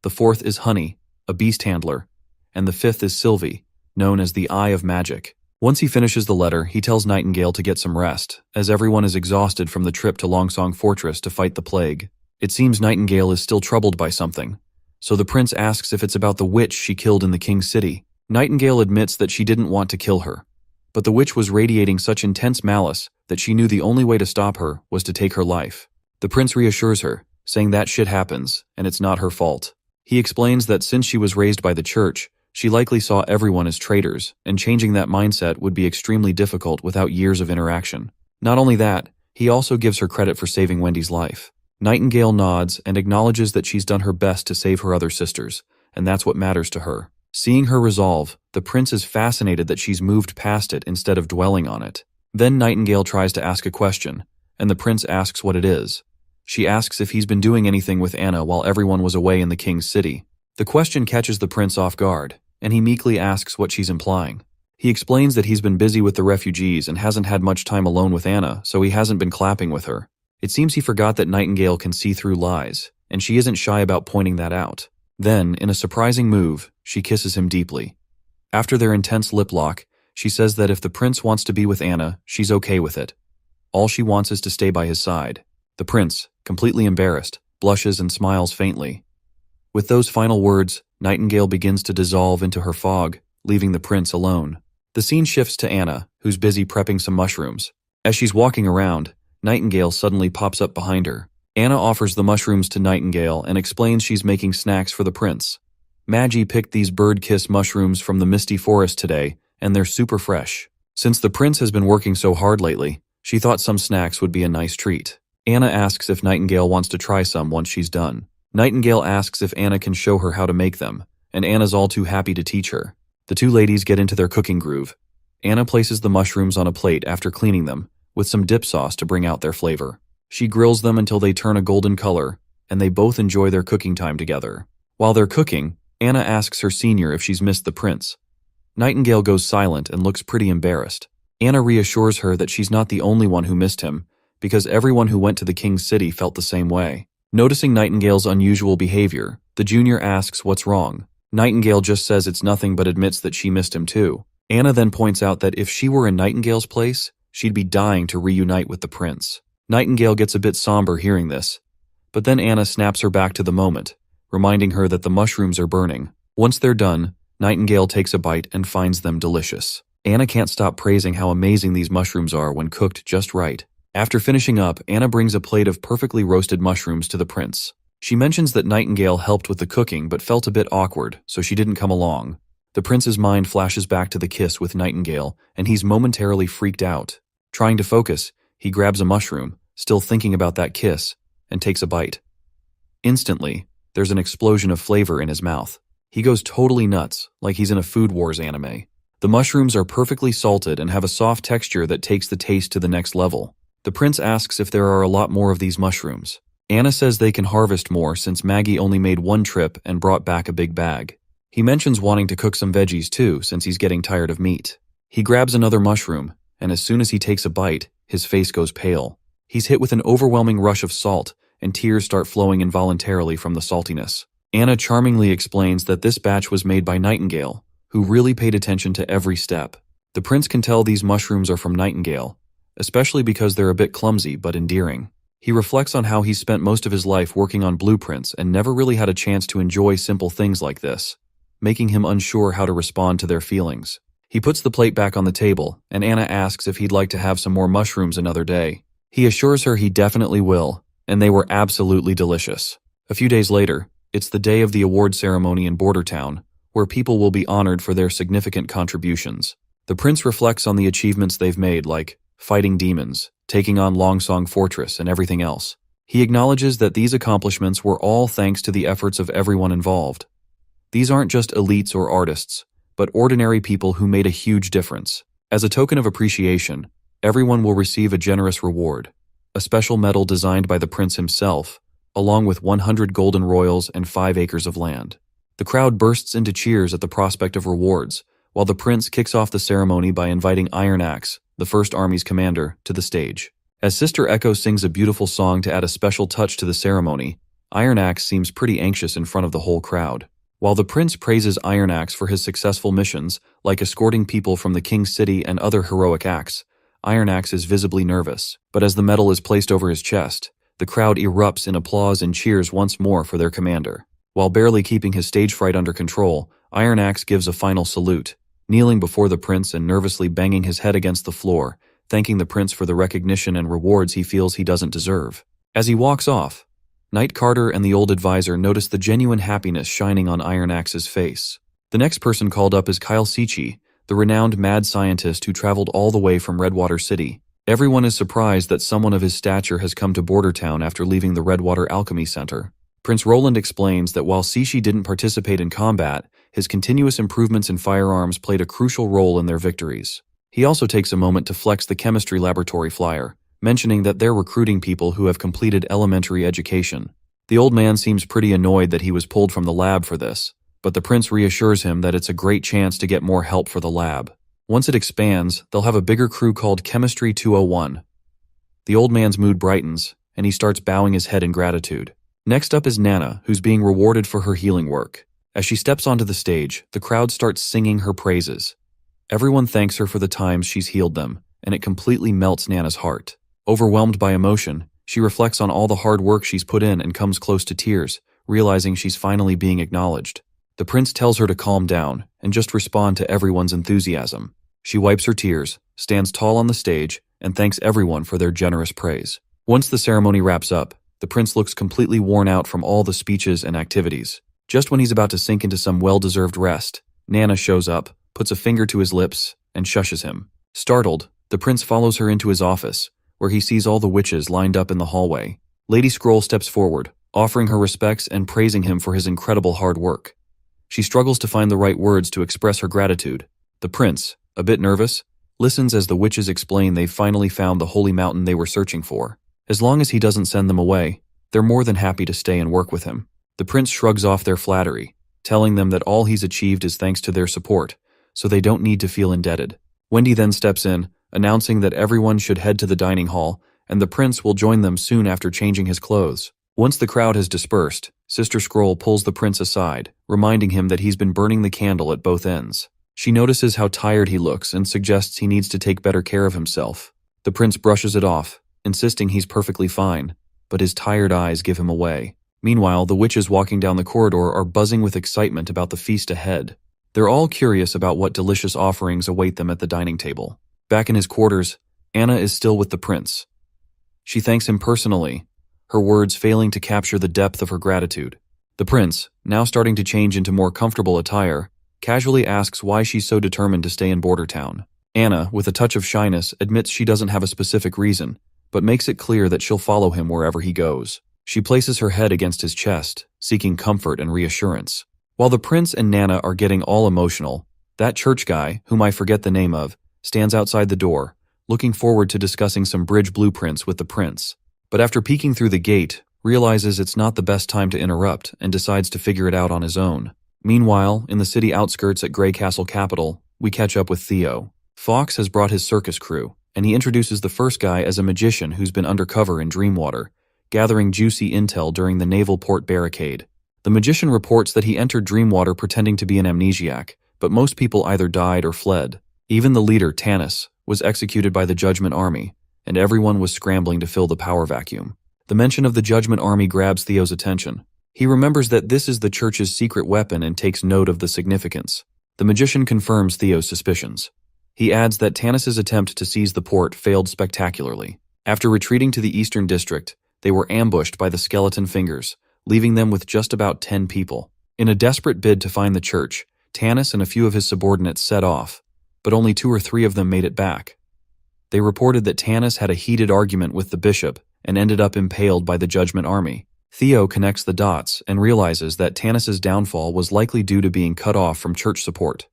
The fourth is Honey, a beast handler. And the fifth is Sylvie, known as the Eye of Magic. Once he finishes the letter, he tells Nightingale to get some rest, as everyone is exhausted from the trip to Longsong Fortress to fight the plague. It seems Nightingale is still troubled by something, so the prince asks if it's about the witch she killed in the King's City. Nightingale admits that she didn't want to kill her, but the witch was radiating such intense malice that she knew the only way to stop her was to take her life. The prince reassures her, saying that shit happens, and it's not her fault. He explains that since she was raised by the church, she likely saw everyone as traitors, and changing that mindset would be extremely difficult without years of interaction. Not only that, he also gives her credit for saving Wendy's life. Nightingale nods and acknowledges that she's done her best to save her other sisters, and that's what matters to her. Seeing her resolve, the prince is fascinated that she's moved past it instead of dwelling on it. Then Nightingale tries to ask a question, and the prince asks what it is. She asks if he's been doing anything with Anna while everyone was away in the King's City. The question catches the prince off guard, and he meekly asks what she's implying. He explains that he's been busy with the refugees and hasn't had much time alone with Anna, so he hasn't been clapping with her. It seems he forgot that Nightingale can see through lies, and she isn't shy about pointing that out. Then, in a surprising move, she kisses him deeply. After their intense lip lock, she says that if the prince wants to be with Anna, she's okay with it. All she wants is to stay by his side. The prince, completely embarrassed, blushes and smiles faintly. With those final words, Nightingale begins to dissolve into her fog, leaving the prince alone. The scene shifts to Anna, who's busy prepping some mushrooms. As she's walking around, Nightingale suddenly pops up behind her. Anna offers the mushrooms to Nightingale and explains she's making snacks for the prince. Maggie picked these bird-kiss mushrooms from the misty forest today, and they're super fresh. Since the prince has been working so hard lately, she thought some snacks would be a nice treat. Anna asks if Nightingale wants to try some once she's done. Nightingale asks if Anna can show her how to make them, and Anna's all too happy to teach her. The two ladies get into their cooking groove. Anna places the mushrooms on a plate after cleaning them, with some dip sauce to bring out their flavor. She grills them until they turn a golden color, and they both enjoy their cooking time together. While they're cooking, Anna asks her senior if she's missed the prince. Nightingale goes silent and looks pretty embarrassed. Anna reassures her that she's not the only one who missed him, because everyone who went to the King's City felt the same way. Noticing Nightingale's unusual behavior, the junior asks what's wrong. Nightingale just says it's nothing but admits that she missed him too. Anna then points out that if she were in Nightingale's place, she'd be dying to reunite with the prince. Nightingale gets a bit somber hearing this, but then Anna snaps her back to the moment, reminding her that the mushrooms are burning. Once they're done, Nightingale takes a bite and finds them delicious. Anna can't stop praising how amazing these mushrooms are when cooked just right. After finishing up, Anna brings a plate of perfectly roasted mushrooms to the prince. She mentions that Nightingale helped with the cooking but felt a bit awkward, so she didn't come along. The prince's mind flashes back to the kiss with Nightingale, and he's momentarily freaked out. Trying to focus, he grabs a mushroom, still thinking about that kiss, and takes a bite. Instantly, there's an explosion of flavor in his mouth. He goes totally nuts, like he's in a Food Wars anime. The mushrooms are perfectly salted and have a soft texture that takes the taste to the next level. The prince asks if there are a lot more of these mushrooms. Anna says they can harvest more since Maggie only made one trip and brought back a big bag. He mentions wanting to cook some veggies too since he's getting tired of meat. He grabs another mushroom, and as soon as he takes a bite, his face goes pale. He's hit with an overwhelming rush of salt, and tears start flowing involuntarily from the saltiness. Anna charmingly explains that this batch was made by Nightingale, who really paid attention to every step. The prince can tell these mushrooms are from Nightingale, especially because they're a bit clumsy but endearing. He reflects on how he spent most of his life working on blueprints and never really had a chance to enjoy simple things like this, making him unsure how to respond to their feelings. He puts the plate back on the table, and Anna asks if he'd like to have some more mushrooms another day. He assures her he definitely will, and they were absolutely delicious. A few days later, it's the day of the award ceremony in Bordertown, where people will be honored for their significant contributions. The prince reflects on the achievements they've made, like fighting demons, taking on Longsong Fortress, and everything else. He acknowledges that these accomplishments were all thanks to the efforts of everyone involved. These aren't just elites or artists, but ordinary people who made a huge difference. As a token of appreciation, everyone will receive a generous reward, a special medal designed by the prince himself, along with 100 golden royals and 5 acres of land. The crowd bursts into cheers at the prospect of rewards, while the prince kicks off the ceremony by inviting Iron Axe, the First Army's commander, to the stage. As Sister Echo sings a beautiful song to add a special touch to the ceremony, Iron Axe seems pretty anxious in front of the whole crowd. While the prince praises Iron Axe for his successful missions, like escorting people from the king's city and other heroic acts, Iron Axe is visibly nervous. But as the medal is placed over his chest, the crowd erupts in applause and cheers once more for their commander. While barely keeping his stage fright under control, Iron Axe gives a final salute, kneeling before the prince and nervously banging his head against the floor, thanking the prince for the recognition and rewards he feels he doesn't deserve. As he walks off, Knight Carter and the old advisor notice the genuine happiness shining on Iron Axe's face. The next person called up is Kyle Sichi, the renowned mad scientist who traveled all the way from Redwater City. Everyone is surprised that someone of his stature has come to Bordertown after leaving the Redwater Alchemy Center. Prince Roland explains that while Sichi didn't participate in combat, his continuous improvements in firearms played a crucial role in their victories. He also takes a moment to flex the chemistry laboratory flyer, mentioning that they're recruiting people who have completed elementary education. The old man seems pretty annoyed that he was pulled from the lab for this, but the prince reassures him that it's a great chance to get more help for the lab. Once it expands, they'll have a bigger crew called Chemistry 201. The old man's mood brightens, and he starts bowing his head in gratitude. Next up is Nana, who's being rewarded for her healing work. As she steps onto the stage, the crowd starts singing her praises. Everyone thanks her for the times she's healed them, and it completely melts Nana's heart. Overwhelmed by emotion, she reflects on all the hard work she's put in and comes close to tears, realizing she's finally being acknowledged. The prince tells her to calm down and just respond to everyone's enthusiasm. She wipes her tears, stands tall on the stage, and thanks everyone for their generous praise. Once the ceremony wraps up, the prince looks completely worn out from all the speeches and activities. Just when he's about to sink into some well-deserved rest, Nana shows up, puts a finger to his lips, and shushes him. Startled, the prince follows her into his office, where he sees all the witches lined up in the hallway. Lady Scroll steps forward, offering her respects and praising him for his incredible hard work. She struggles to find the right words to express her gratitude. The prince, a bit nervous, listens as the witches explain they've finally found the holy mountain they were searching for. As long as he doesn't send them away, they're more than happy to stay and work with him. The prince shrugs off their flattery, telling them that all he's achieved is thanks to their support, so they don't need to feel indebted. Wendy then steps in, announcing that everyone should head to the dining hall, and the prince will join them soon after changing his clothes. Once the crowd has dispersed, Sister Scroll pulls the prince aside, reminding him that he's been burning the candle at both ends. She notices how tired he looks and suggests he needs to take better care of himself. The prince brushes it off, insisting he's perfectly fine, but his tired eyes give him away. Meanwhile, the witches walking down the corridor are buzzing with excitement about the feast ahead. They're all curious about what delicious offerings await them at the dining table. Back in his quarters, Anna is still with the prince. She thanks him personally, her words failing to capture the depth of her gratitude. The prince, now starting to change into more comfortable attire, casually asks why she's so determined to stay in Bordertown. Anna, with a touch of shyness, admits she doesn't have a specific reason, but makes it clear that she'll follow him wherever he goes. She places her head against his chest, seeking comfort and reassurance. While the prince and Nana are getting all emotional, that church guy, whom I forget the name of, stands outside the door, looking forward to discussing some bridge blueprints with the prince. But after peeking through the gate, realizes it's not the best time to interrupt and decides to figure it out on his own. Meanwhile, in the city outskirts at Grey Castle Capital, we catch up with Theo. Fox has brought his circus crew, and he introduces the first guy as a magician who's been undercover in Dreamwater, gathering juicy intel during the naval port barricade. The magician reports that he entered Dreamwater pretending to be an amnesiac, but most people either died or fled. Even the leader, Tanis, was executed by the Judgment Army, and everyone was scrambling to fill the power vacuum. The mention of the Judgment Army grabs Theo's attention. He remembers that this is the church's secret weapon and takes note of the significance. The magician confirms Theo's suspicions. He adds that Tanis's attempt to seize the port failed spectacularly. After retreating to the Eastern District, they were ambushed by the Skeleton Fingers, leaving them with just about 10 people. In a desperate bid to find the church, Tanis and a few of his subordinates set off, but only 2 or 3 of them made it back. They reported that Tanis had a heated argument with the bishop and ended up impaled by the Judgment Army. Theo connects the dots and realizes that Tanis's downfall was likely due to being cut off from church support.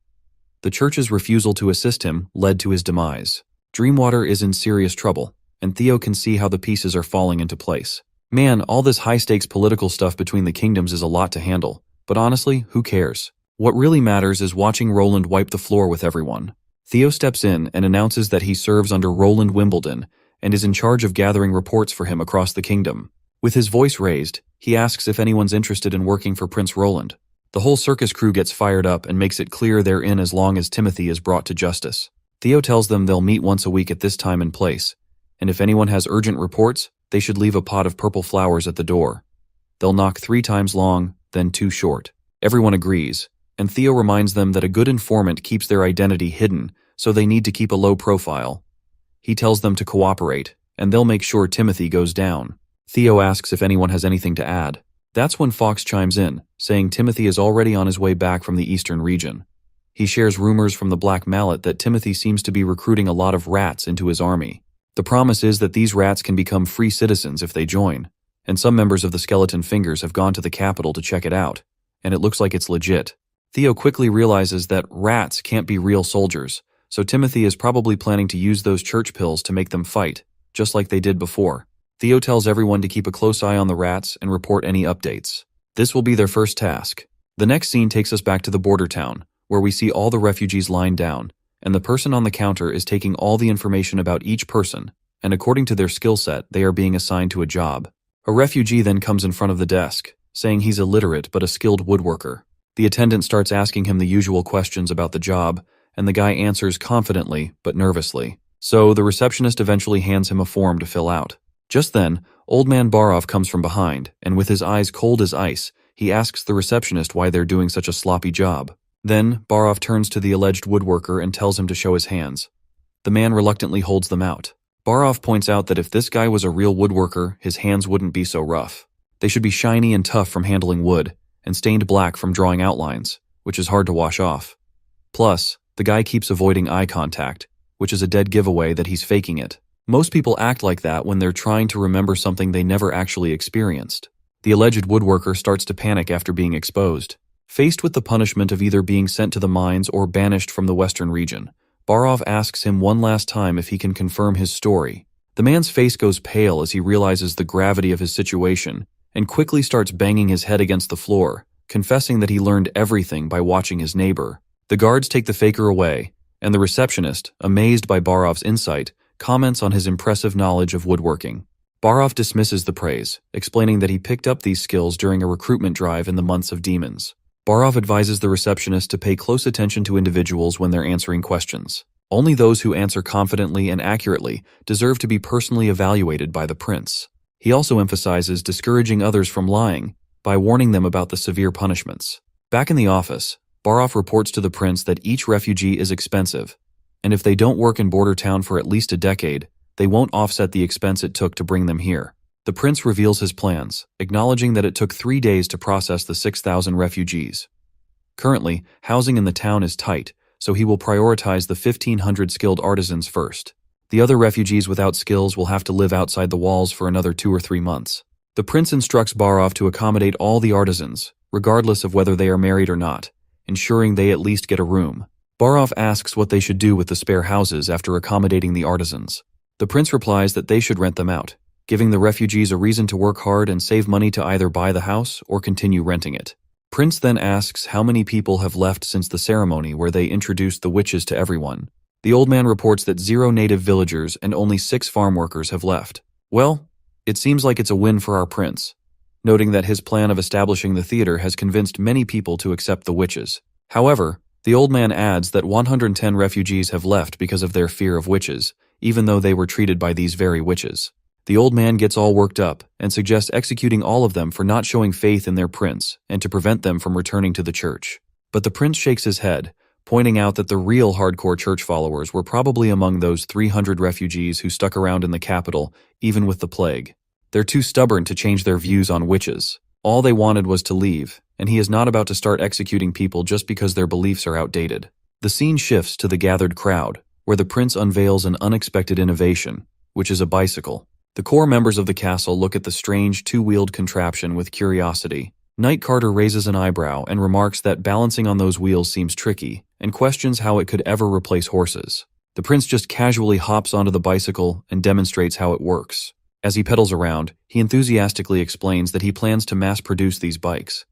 The church's refusal to assist him led to his demise. Dreamwater is in serious trouble, and Theo can see how the pieces are falling into place. Man, all this high-stakes political stuff between the kingdoms is a lot to handle, but honestly, who cares? What really matters is watching Roland wipe the floor with everyone. Theo steps in and announces that he serves under Roland Wimbledon and is in charge of gathering reports for him across the kingdom. With his voice raised, he asks if anyone's interested in working for Prince Roland. The whole circus crew gets fired up and makes it clear they're in as long as Timothy is brought to justice. Theo tells them they'll meet once a week at this time and place, and if anyone has urgent reports, they should leave a pot of purple flowers at the door. They'll knock 3 times long, then 2 short. Everyone agrees, and Theo reminds them that a good informant keeps their identity hidden, so they need to keep a low profile. He tells them to cooperate, and they'll make sure Timothy goes down. Theo asks if anyone has anything to add. That's when Fox chimes in, saying Timothy is already on his way back from the eastern region. He shares rumors from the Black Mallet that Timothy seems to be recruiting a lot of rats into his army. The promise is that these rats can become free citizens if they join, and some members of the Skeleton Fingers have gone to the capital to check it out, and it looks like it's legit. Theo quickly realizes that rats can't be real soldiers, so Timothy is probably planning to use those church pills to make them fight, just like they did before. Theo tells everyone to keep a close eye on the rats and report any updates. This will be their first task. The next scene takes us back to the border town, where we see all the refugees lying down, and the person on the counter is taking all the information about each person, and according to their skill set, they are being assigned to a job. A refugee then comes in front of the desk, saying he's illiterate but a skilled woodworker. The attendant starts asking him the usual questions about the job, and the guy answers confidently but nervously. So the receptionist eventually hands him a form to fill out. Just then, Old Man Barov comes from behind, and with his eyes cold as ice, he asks the receptionist why they're doing such a sloppy job. Then, Barov turns to the alleged woodworker and tells him to show his hands. The man reluctantly holds them out. Barov points out that if this guy was a real woodworker, his hands wouldn't be so rough. They should be shiny and tough from handling wood, and stained black from drawing outlines, which is hard to wash off. Plus, the guy keeps avoiding eye contact, which is a dead giveaway that he's faking it. Most people act like that when they're trying to remember something they never actually experienced. The alleged woodworker starts to panic after being exposed. Faced with the punishment of either being sent to the mines or banished from the western region, Barov asks him one last time if he can confirm his story. The man's face goes pale as he realizes the gravity of his situation and quickly starts banging his head against the floor, confessing that he learned everything by watching his neighbor. The guards take the faker away, and the receptionist, amazed by Barov's insight, comments on his impressive knowledge of woodworking. Barov dismisses the praise, explaining that he picked up these skills during a recruitment drive in the months of demons. Barov advises the receptionist to pay close attention to individuals when they're answering questions. Only those who answer confidently and accurately deserve to be personally evaluated by the prince. He also emphasizes discouraging others from lying by warning them about the severe punishments. Back in the office, Barov reports to the prince that each refugee is expensive, and if they don't work in border town for at least a decade, they won't offset the expense it took to bring them here. The prince reveals his plans, acknowledging that it took 3 days to process the 6,000 refugees. Currently, housing in the town is tight, so he will prioritize the 1,500 skilled artisans first. The other refugees without skills will have to live outside the walls for another 2 or 3 months. The prince instructs Barov to accommodate all the artisans, regardless of whether they are married or not, ensuring they at least get a room. Barov asks what they should do with the spare houses after accommodating the artisans. The prince replies that they should rent them out, giving the refugees a reason to work hard and save money to either buy the house or continue renting it. Prince then asks how many people have left since the ceremony where they introduced the witches to everyone. The old man reports that 0 native villagers and only 6 farm workers have left. Well, It seems like it's a win for our prince, noting that his plan of establishing the theater has convinced many people to accept the witches. However, the old man adds that 110 refugees have left because of their fear of witches, even though they were treated by these very witches. The old man gets all worked up and suggests executing all of them for not showing faith in their prince and to prevent them from returning to the church. But the prince shakes his head, pointing out that the real hardcore church followers were probably among those 300 refugees who stuck around in the capital, even with the plague. They're too stubborn to change their views on witches. All they wanted was to leave, and he is not about to start executing people just because their beliefs are outdated. The scene shifts to the gathered crowd, where the prince unveils an unexpected innovation, which is a bicycle. The core members of the castle look at the strange two-wheeled contraption with curiosity. Knight Carter raises an eyebrow and remarks that balancing on those wheels seems tricky, and questions how it could ever replace horses. The prince just casually hops onto the bicycle and demonstrates how it works. As he pedals around, he enthusiastically explains that he plans to mass-produce these bikes.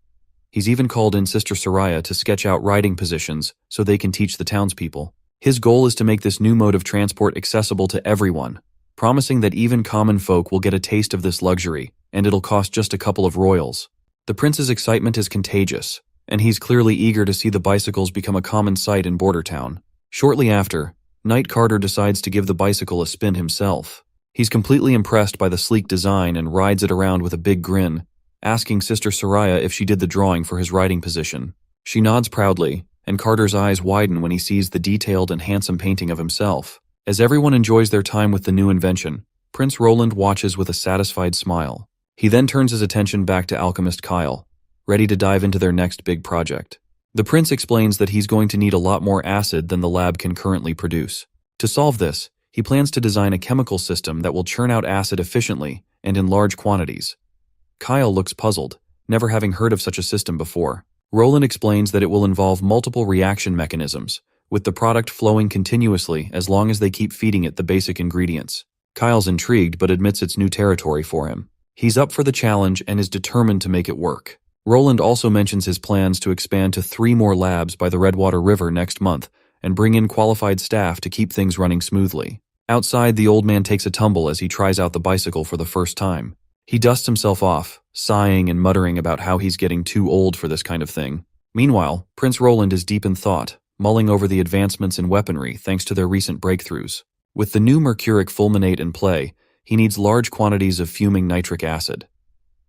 He's even called in Sister Soraya to sketch out riding positions so they can teach the townspeople. His goal is to make this new mode of transport accessible to everyone, promising that even common folk will get a taste of this luxury, and it'll cost just a couple of royals. The prince's excitement is contagious, and he's clearly eager to see the bicycles become a common sight in Border Town. Shortly after, Knight Carter decides to give the bicycle a spin himself. He's completely impressed by the sleek design and rides it around with a big grin, asking Sister Soraya if she did the drawing for his riding position. She nods proudly, and Carter's eyes widen when he sees the detailed and handsome painting of himself. As everyone enjoys their time with the new invention, Prince Roland watches with a satisfied smile. He then turns his attention back to alchemist Kyle, ready to dive into their next big project. The prince explains that he's going to need a lot more acid than the lab can currently produce. To solve this, he plans to design a chemical system that will churn out acid efficiently and in large quantities. Kyle looks puzzled, never having heard of such a system before. Roland explains that it will involve multiple reaction mechanisms, with the product flowing continuously as long as they keep feeding it the basic ingredients. Kyle's intrigued but admits it's new territory for him. He's up for the challenge and is determined to make it work. Roland also mentions his plans to expand to 3 more labs by the Redwater River next month and bring in qualified staff to keep things running smoothly. Outside, the old man takes a tumble as he tries out the bicycle for the first time. He dusts himself off, sighing and muttering about how he's getting too old for this kind of thing. Meanwhile, Prince Roland is deep in thought, mulling over the advancements in weaponry thanks to their recent breakthroughs. With the new mercuric fulminate in play, he needs large quantities of fuming nitric acid.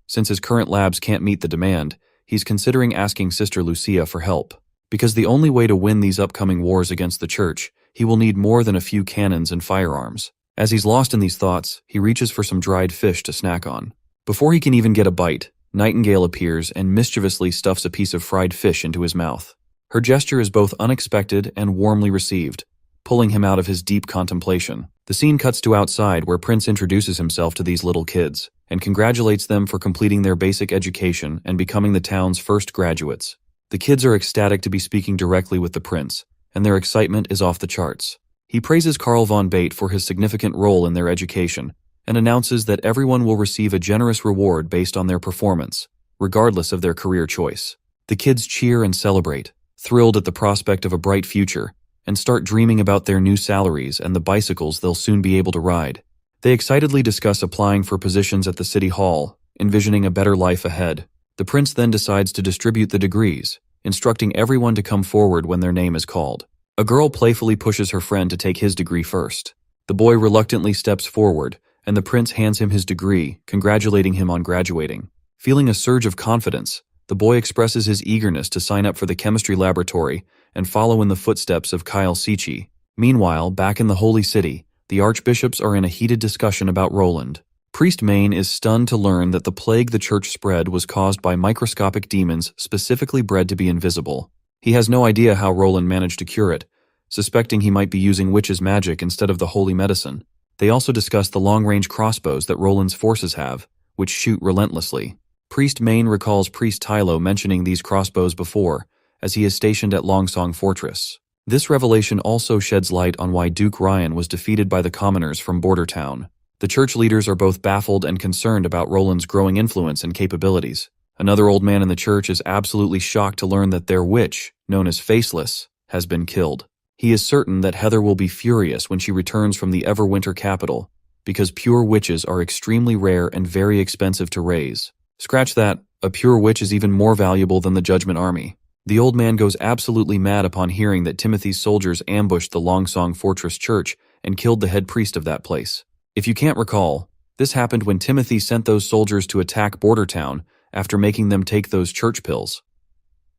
Since his current labs can't meet the demand, he's considering asking Sister Lucia for help. Because the only way to win these upcoming wars against the church, he will need more than a few cannons and firearms. As he's lost in these thoughts, he reaches for some dried fish to snack on. Before he can even get a bite, Nightingale appears and mischievously stuffs a piece of fried fish into his mouth. Her gesture is both unexpected and warmly received, pulling him out of his deep contemplation. The scene cuts to outside where Prince introduces himself to these little kids and congratulates them for completing their basic education and becoming the town's first graduates. The kids are ecstatic to be speaking directly with the prince, and their excitement is off the charts. He praises Karl von Bate for his significant role in their education and announces that everyone will receive a generous reward based on their performance, regardless of their career choice. The kids cheer and celebrate, thrilled at the prospect of a bright future, and start dreaming about their new salaries and the bicycles they'll soon be able to ride. They excitedly discuss applying for positions at the city hall, envisioning a better life ahead. The prince then decides to distribute the degrees, instructing everyone to come forward when their name is called. A girl playfully pushes her friend to take his degree first. The boy reluctantly steps forward, and the prince hands him his degree, congratulating him on graduating. Feeling a surge of confidence, the boy expresses his eagerness to sign up for the chemistry laboratory and follow in the footsteps of Kyle Sichi. Meanwhile, back in the Holy City, the archbishops are in a heated discussion about Roland. Priest Main is stunned to learn that the plague the church spread was caused by microscopic demons specifically bred to be invisible. He has no idea how Roland managed to cure it, suspecting he might be using witch's magic instead of the holy medicine. They also discuss the long-range crossbows that Roland's forces have, which shoot relentlessly. Priest Main recalls Priest Tylo mentioning these crossbows before, as he is stationed at Longsong Fortress. This revelation also sheds light on why Duke Ryan was defeated by the commoners from Border Town. The church leaders are both baffled and concerned about Roland's growing influence and capabilities. Another old man in the church is absolutely shocked to learn that their witch, known as Faceless, has been killed. He is certain that Heather will be furious when she returns from the Everwinter capital, because pure witches are extremely rare and very expensive to raise. Scratch that, a pure witch is even more valuable than the Judgment Army. The old man goes absolutely mad upon hearing that Timothy's soldiers ambushed the Longsong Fortress Church and killed the head priest of that place. If you can't recall, this happened when Timothy sent those soldiers to attack Border Town after making them take those church pills.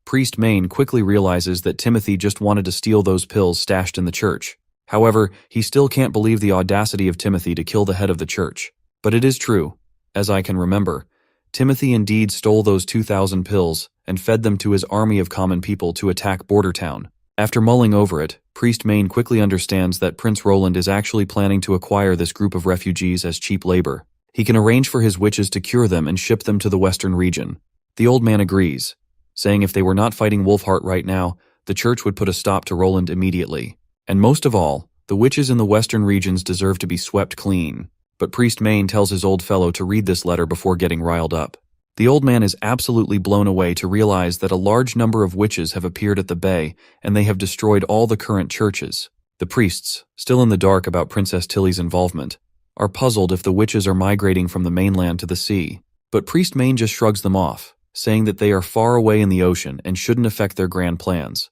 Priest Main quickly realizes that Timothy just wanted to steal those pills stashed in the church. However, he still can't believe the audacity of Timothy to kill the head of the church. But it is true, as I can remember. Timothy indeed stole those 2,000 pills and fed them to his army of common people to attack Border Town. After mulling over it, Priest Main quickly understands that Prince Roland is actually planning to acquire this group of refugees as cheap labor. He can arrange for his witches to cure them and ship them to the western region. The old man agrees, saying if they were not fighting Wolfheart right now, the church would put a stop to Roland immediately. And most of all, the witches in the western regions deserve to be swept clean. But Priest Main tells his old fellow to read this letter before getting riled up. The old man is absolutely blown away to realize that a large number of witches have appeared at the bay and they have destroyed all the current churches. The priests, still in the dark about Princess Tilly's involvement, are puzzled if the witches are migrating from the mainland to the sea. But Priest Main just shrugs them off, saying that they are far away in the ocean and shouldn't affect their grand plans.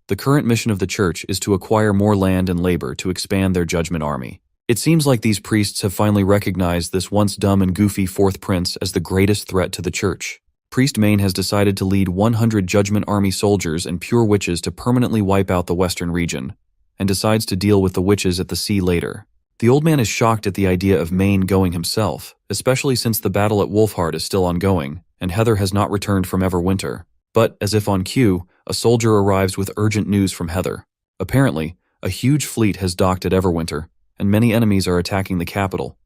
The current mission of the church is to acquire more land and labor to expand their Judgment Army. It seems like these priests have finally recognized this once dumb and goofy fourth prince as the greatest threat to the church. Priest Main has decided to lead 100 Judgment Army soldiers and pure witches to permanently wipe out the western region, and decides to deal with the witches at the sea later. The old man is shocked at the idea of Main going himself, especially since the battle at Wolfheart is still ongoing, and Heather has not returned from Everwinter. But, as if on cue, a soldier arrives with urgent news from Heather. Apparently, a huge fleet has docked at Everwinter, and many enemies are attacking the capital.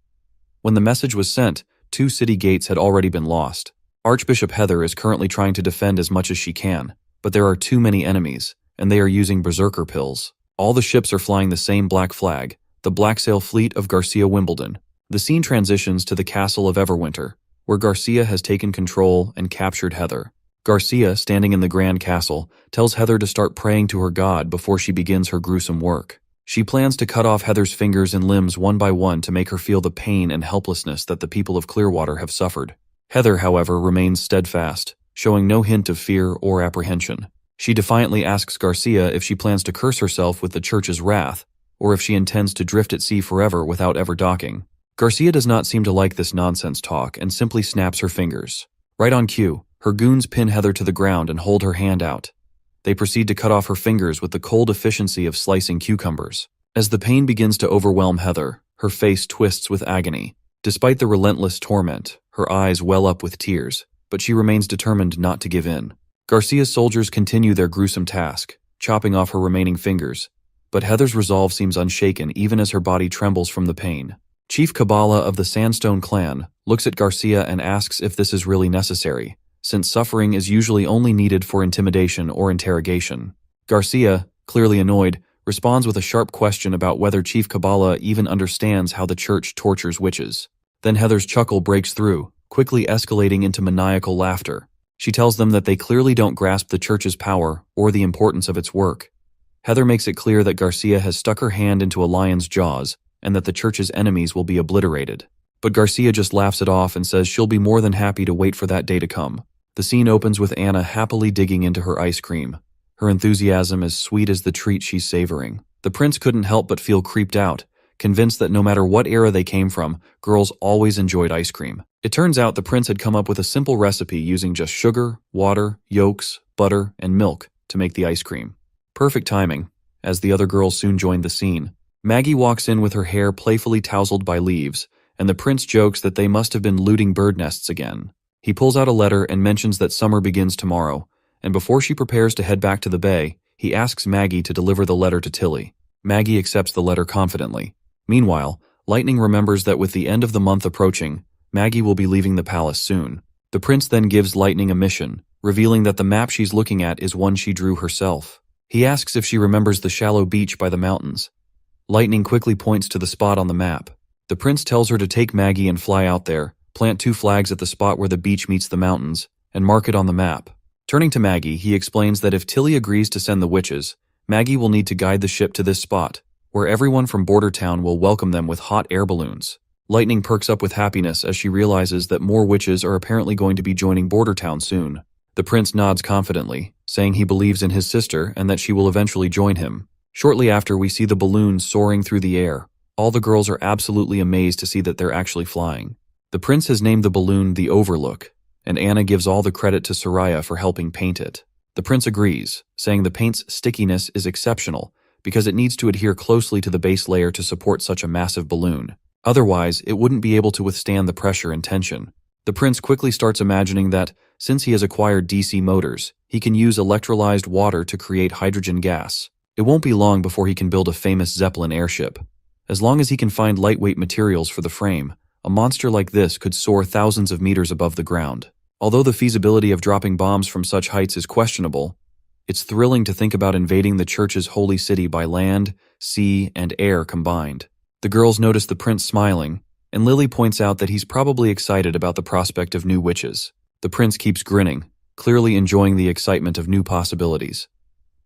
When the message was sent, 2 city gates had already been lost. Archbishop Heather is currently trying to defend as much as she can, but there are too many enemies, and they are using berserker pills. All the ships are flying the same black flag, the Black Sail Fleet of Garcia Wimbledon. The scene transitions to the castle of Everwinter, where Garcia has taken control and captured Heather. Garcia, standing in the grand castle, tells Heather to start praying to her god before she begins her gruesome work. She plans to cut off Heather's fingers and limbs one by one to make her feel the pain and helplessness that the people of Clearwater have suffered. Heather, however, remains steadfast, showing no hint of fear or apprehension. She defiantly asks Garcia if she plans to curse herself with the church's wrath, or if she intends to drift at sea forever without ever docking. Garcia does not seem to like this nonsense talk and simply snaps her fingers. Right on cue, her goons pin Heather to the ground and hold her hand out. They proceed to cut off her fingers with the cold efficiency of slicing cucumbers. As the pain begins to overwhelm Heather, her face twists with agony. Despite the relentless torment, her eyes well up with tears, but she remains determined not to give in. Garcia's soldiers continue their gruesome task, chopping off her remaining fingers, but Heather's resolve seems unshaken even as her body trembles from the pain. Chief Kabbalah of the Sandstone clan looks at Garcia and asks if this is really necessary, since suffering is usually only needed for intimidation or interrogation. Garcia, clearly annoyed, responds with a sharp question about whether Chief Kabbalah even understands how the church tortures witches. Then Heather's chuckle breaks through, quickly escalating into maniacal laughter. She tells them that they clearly don't grasp the church's power or the importance of its work. Heather makes it clear that Garcia has stuck her hand into a lion's jaws and that the church's enemies will be obliterated. But Garcia just laughs it off and says she'll be more than happy to wait for that day to come. The scene opens with Anna happily digging into her ice cream, her enthusiasm as sweet as the treat she's savoring. The prince couldn't help but feel creeped out, convinced that no matter what era they came from, girls always enjoyed ice cream. It turns out the prince had come up with a simple recipe using just sugar, water, yolks, butter, and milk to make the ice cream. Perfect timing, as the other girls soon joined the scene. Maggie walks in with her hair playfully tousled by leaves, and the prince jokes that they must have been looting bird nests again. He pulls out a letter and mentions that summer begins tomorrow, and before she prepares to head back to the bay, he asks Maggie to deliver the letter to Tilly. Maggie accepts the letter confidently. Meanwhile, Lightning remembers that with the end of the month approaching, Maggie will be leaving the palace soon. The prince then gives Lightning a mission, revealing that the map she's looking at is one she drew herself. He asks if she remembers the shallow beach by the mountains. Lightning quickly points to the spot on the map. The prince tells her to take Maggie and fly out there, plant 2 flags at the spot where the beach meets the mountains, and mark it on the map. Turning to Maggie, he explains that if Tilly agrees to send the witches, Maggie will need to guide the ship to this spot, where everyone from Border Town will welcome them with hot air balloons. Lightning perks up with happiness as she realizes that more witches are apparently going to be joining Border Town soon. The prince nods confidently, saying he believes in his sister and that she will eventually join him. Shortly after, we see the balloons soaring through the air. All the girls are absolutely amazed to see that they're actually flying. The prince has named the balloon the Overlook, and Anna gives all the credit to Soraya for helping paint it. The prince agrees, saying the paint's stickiness is exceptional because it needs to adhere closely to the base layer to support such a massive balloon. Otherwise, it wouldn't be able to withstand the pressure and tension. The prince quickly starts imagining that, since he has acquired DC motors, he can use electrolyzed water to create hydrogen gas. It won't be long before he can build a famous Zeppelin airship. As long as he can find lightweight materials for the frame, a monster like this could soar thousands of meters above the ground. Although the feasibility of dropping bombs from such heights is questionable, it's thrilling to think about invading the church's holy city by land, sea, and air combined. The girls notice the prince smiling, and Lily points out that he's probably excited about the prospect of new witches. The prince keeps grinning, clearly enjoying the excitement of new possibilities.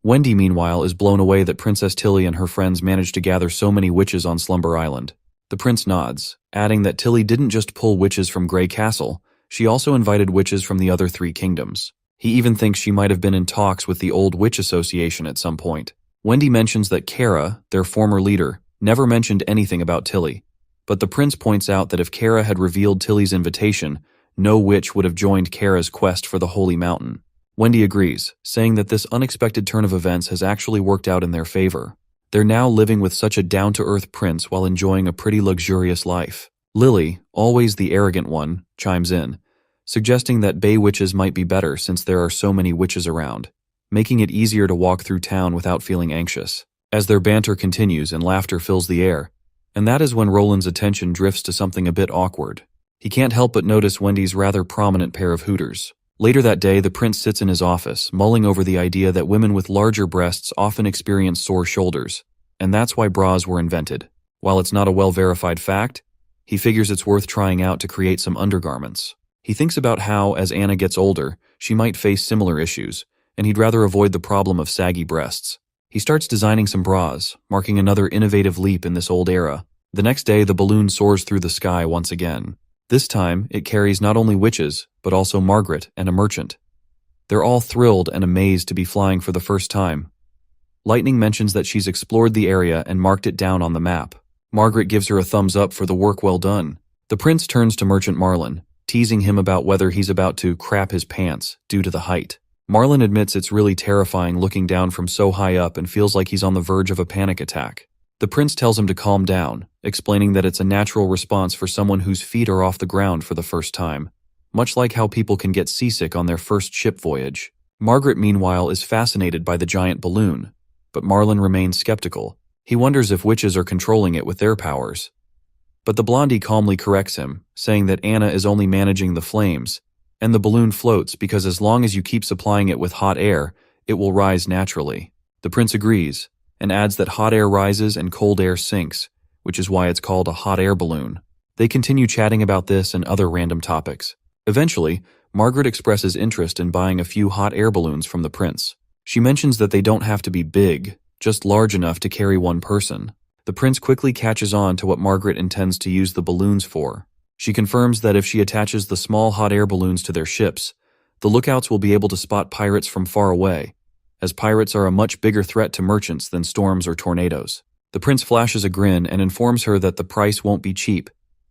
Wendy, meanwhile, is blown away that Princess Tilly and her friends managed to gather so many witches on Slumber Island. The prince nods, adding that Tilly didn't just pull witches from Grey Castle, she also invited witches from the other 3 kingdoms. He even thinks she might have been in talks with the Old Witch Association at some point. Wendy mentions that Kara, their former leader, never mentioned anything about Tilly, but the prince points out that if Kara had revealed Tilly's invitation, no witch would have joined Kara's quest for the Holy Mountain. Wendy agrees, saying that this unexpected turn of events has actually worked out in their favor. They're now living with such a down-to-earth prince while enjoying a pretty luxurious life. Lily, always the arrogant one, chimes in, suggesting that Bay witches might be better since there are so many witches around, making it easier to walk through town without feeling anxious. As their banter continues and laughter fills the air, and that is when Roland's attention drifts to something a bit awkward. He can't help but notice Wendy's rather prominent pair of hooters. Later that day, the prince sits in his office, mulling over the idea that women with larger breasts often experience sore shoulders, and that's why bras were invented. While it's not a well-verified fact, he figures it's worth trying out to create some undergarments. He thinks about how, as Anna gets older, she might face similar issues, and he'd rather avoid the problem of saggy breasts. He starts designing some bras, marking another innovative leap in this old era. The next day, the balloon soars through the sky once again. This time, it carries not only witches, but also Margaret and a merchant. They're all thrilled and amazed to be flying for the first time. Lightning mentions that she's explored the area and marked it down on the map. Margaret gives her a thumbs up for the work well done. The prince turns to Merchant Marlin, teasing him about whether he's about to crap his pants due to the height. Marlin admits it's really terrifying looking down from so high up and feels like he's on the verge of a panic attack. The prince tells him to calm down, explaining that it's a natural response for someone whose feet are off the ground for the first time, much like how people can get seasick on their first ship voyage. Margaret, meanwhile, is fascinated by the giant balloon, but Marlin remains skeptical. He wonders if witches are controlling it with their powers. But the blondie calmly corrects him, saying that Anna is only managing the flames, and the balloon floats because as long as you keep supplying it with hot air, it will rise naturally. The prince agrees, and adds that hot air rises and cold air sinks, which is why it's called a hot air balloon. They continue chatting about this and other random topics. Eventually, Margaret expresses interest in buying a few hot air balloons from the prince. She mentions that they don't have to be big, just large enough to carry one person. The prince quickly catches on to what Margaret intends to use the balloons for. She confirms that if she attaches the small hot air balloons to their ships, the lookouts will be able to spot pirates from far away, as pirates are a much bigger threat to merchants than storms or tornadoes. The prince flashes a grin and informs her that the price won't be cheap,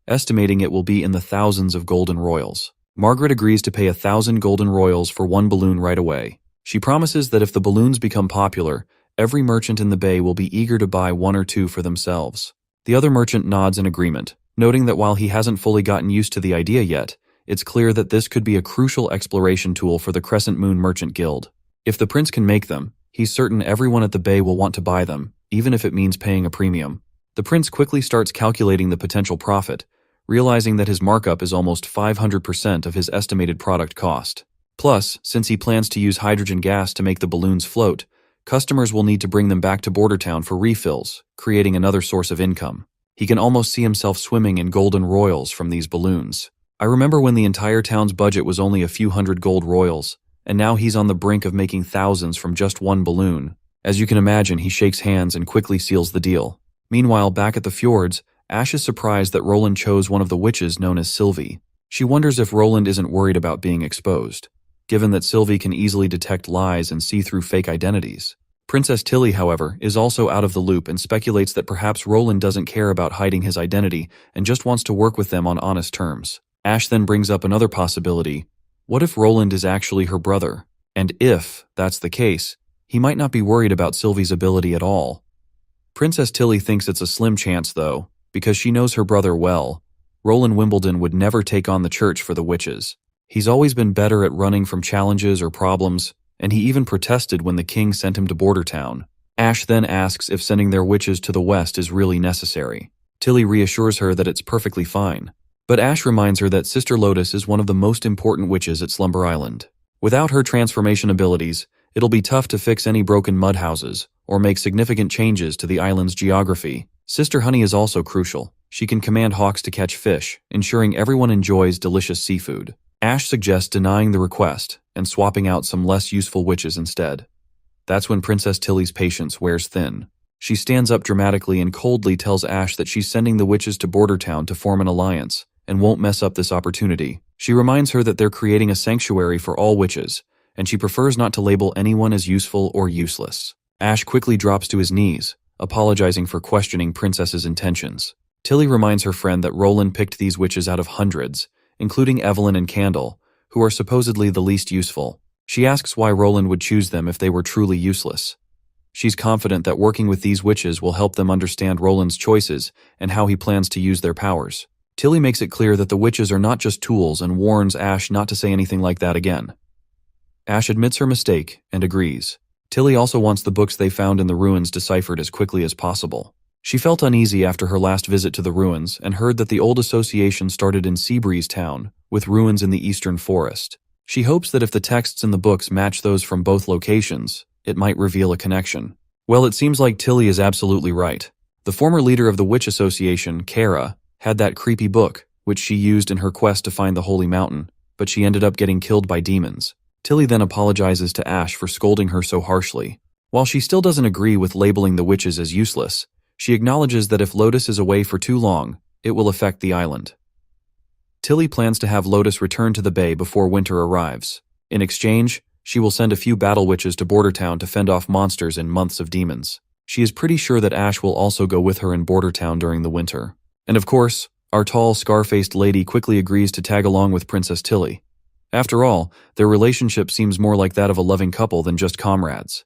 estimating it will be in the thousands of golden royals. Margaret agrees to pay 1,000 golden royals for one balloon right away. She promises that if the balloons become popular, every merchant in the bay will be eager to buy 1 or 2 for themselves. The other merchant nods in agreement, noting that while he hasn't fully gotten used to the idea yet, it's clear that this could be a crucial exploration tool for the Crescent Moon Merchant Guild. If the prince can make them, he's certain everyone at the bay will want to buy them, even if it means paying a premium. The prince quickly starts calculating the potential profit, realizing that his markup is almost 500% of his estimated product cost. Plus, since he plans to use hydrogen gas to make the balloons float, customers will need to bring them back to Bordertown for refills, creating another source of income. He can almost see himself swimming in golden royals from these balloons. I remember when the entire town's budget was only a few hundred gold royals, and now he's on the brink of making thousands from just one balloon. As you can imagine, he shakes hands and quickly seals the deal. Meanwhile, back at the fjords, Ash is surprised that Roland chose one of the witches known as Sylvie. She wonders if Roland isn't worried about being exposed, given that Sylvie can easily detect lies and see through fake identities. Princess Tilly, however, is also out of the loop and speculates that perhaps Roland doesn't care about hiding his identity and just wants to work with them on honest terms. Ash then brings up another possibility. What if Roland is actually her brother? And if that's the case, he might not be worried about Sylvie's ability at all. Princess Tilly thinks it's a slim chance, though, because she knows her brother well. Roland Wimbledon would never take on the church for the witches. He's always been better at running from challenges or problems, and he even protested when the king sent him to Border Town. Ash then asks if sending their witches to the west is really necessary. Tilly reassures her that it's perfectly fine. But Ash reminds her that Sister Lotus is one of the most important witches at Slumber Island. Without her transformation abilities, it'll be tough to fix any broken mud houses or make significant changes to the island's geography. Sister Honey is also crucial. She can command hawks to catch fish, ensuring everyone enjoys delicious seafood. Ash suggests denying the request and swapping out some less useful witches instead. That's when Princess Tilly's patience wears thin. She stands up dramatically and coldly tells Ash that she's sending the witches to Border Town to form an alliance and won't mess up this opportunity. She reminds her that they're creating a sanctuary for all witches, and she prefers not to label anyone as useful or useless. Ash quickly drops to his knees, apologizing for questioning Princess's intentions. Tilly reminds her friend that Roland picked these witches out of hundreds, including Evelyn and Candle, who are supposedly the least useful. She asks why Roland would choose them if they were truly useless. She's confident that working with these witches will help them understand Roland's choices and how he plans to use their powers. Tilly makes it clear that the witches are not just tools and warns Ash not to say anything like that again. Ash admits her mistake and agrees. Tilly also wants the books they found in the ruins deciphered as quickly as possible. She felt uneasy after her last visit to the ruins and heard that the old association started in Seabreeze Town, with ruins in the eastern forest. She hopes that if the texts in the books match those from both locations, it might reveal a connection. Well, it seems like Tilly is absolutely right. The former leader of the Witch Association, Kara, had that creepy book, which she used in her quest to find the Holy Mountain, but she ended up getting killed by demons. Tilly then apologizes to Ash for scolding her so harshly. While she still doesn't agree with labeling the witches as useless, she acknowledges that if Lotus is away for too long, it will affect the island. Tilly plans to have Lotus return to the bay before winter arrives. In exchange, she will send a few battle witches to Border Town to fend off monsters and months of demons. She is pretty sure that Ash will also go with her in Border Town during the winter. And of course, our tall, scar-faced lady quickly agrees to tag along with Princess Tilly. After all, their relationship seems more like that of a loving couple than just comrades.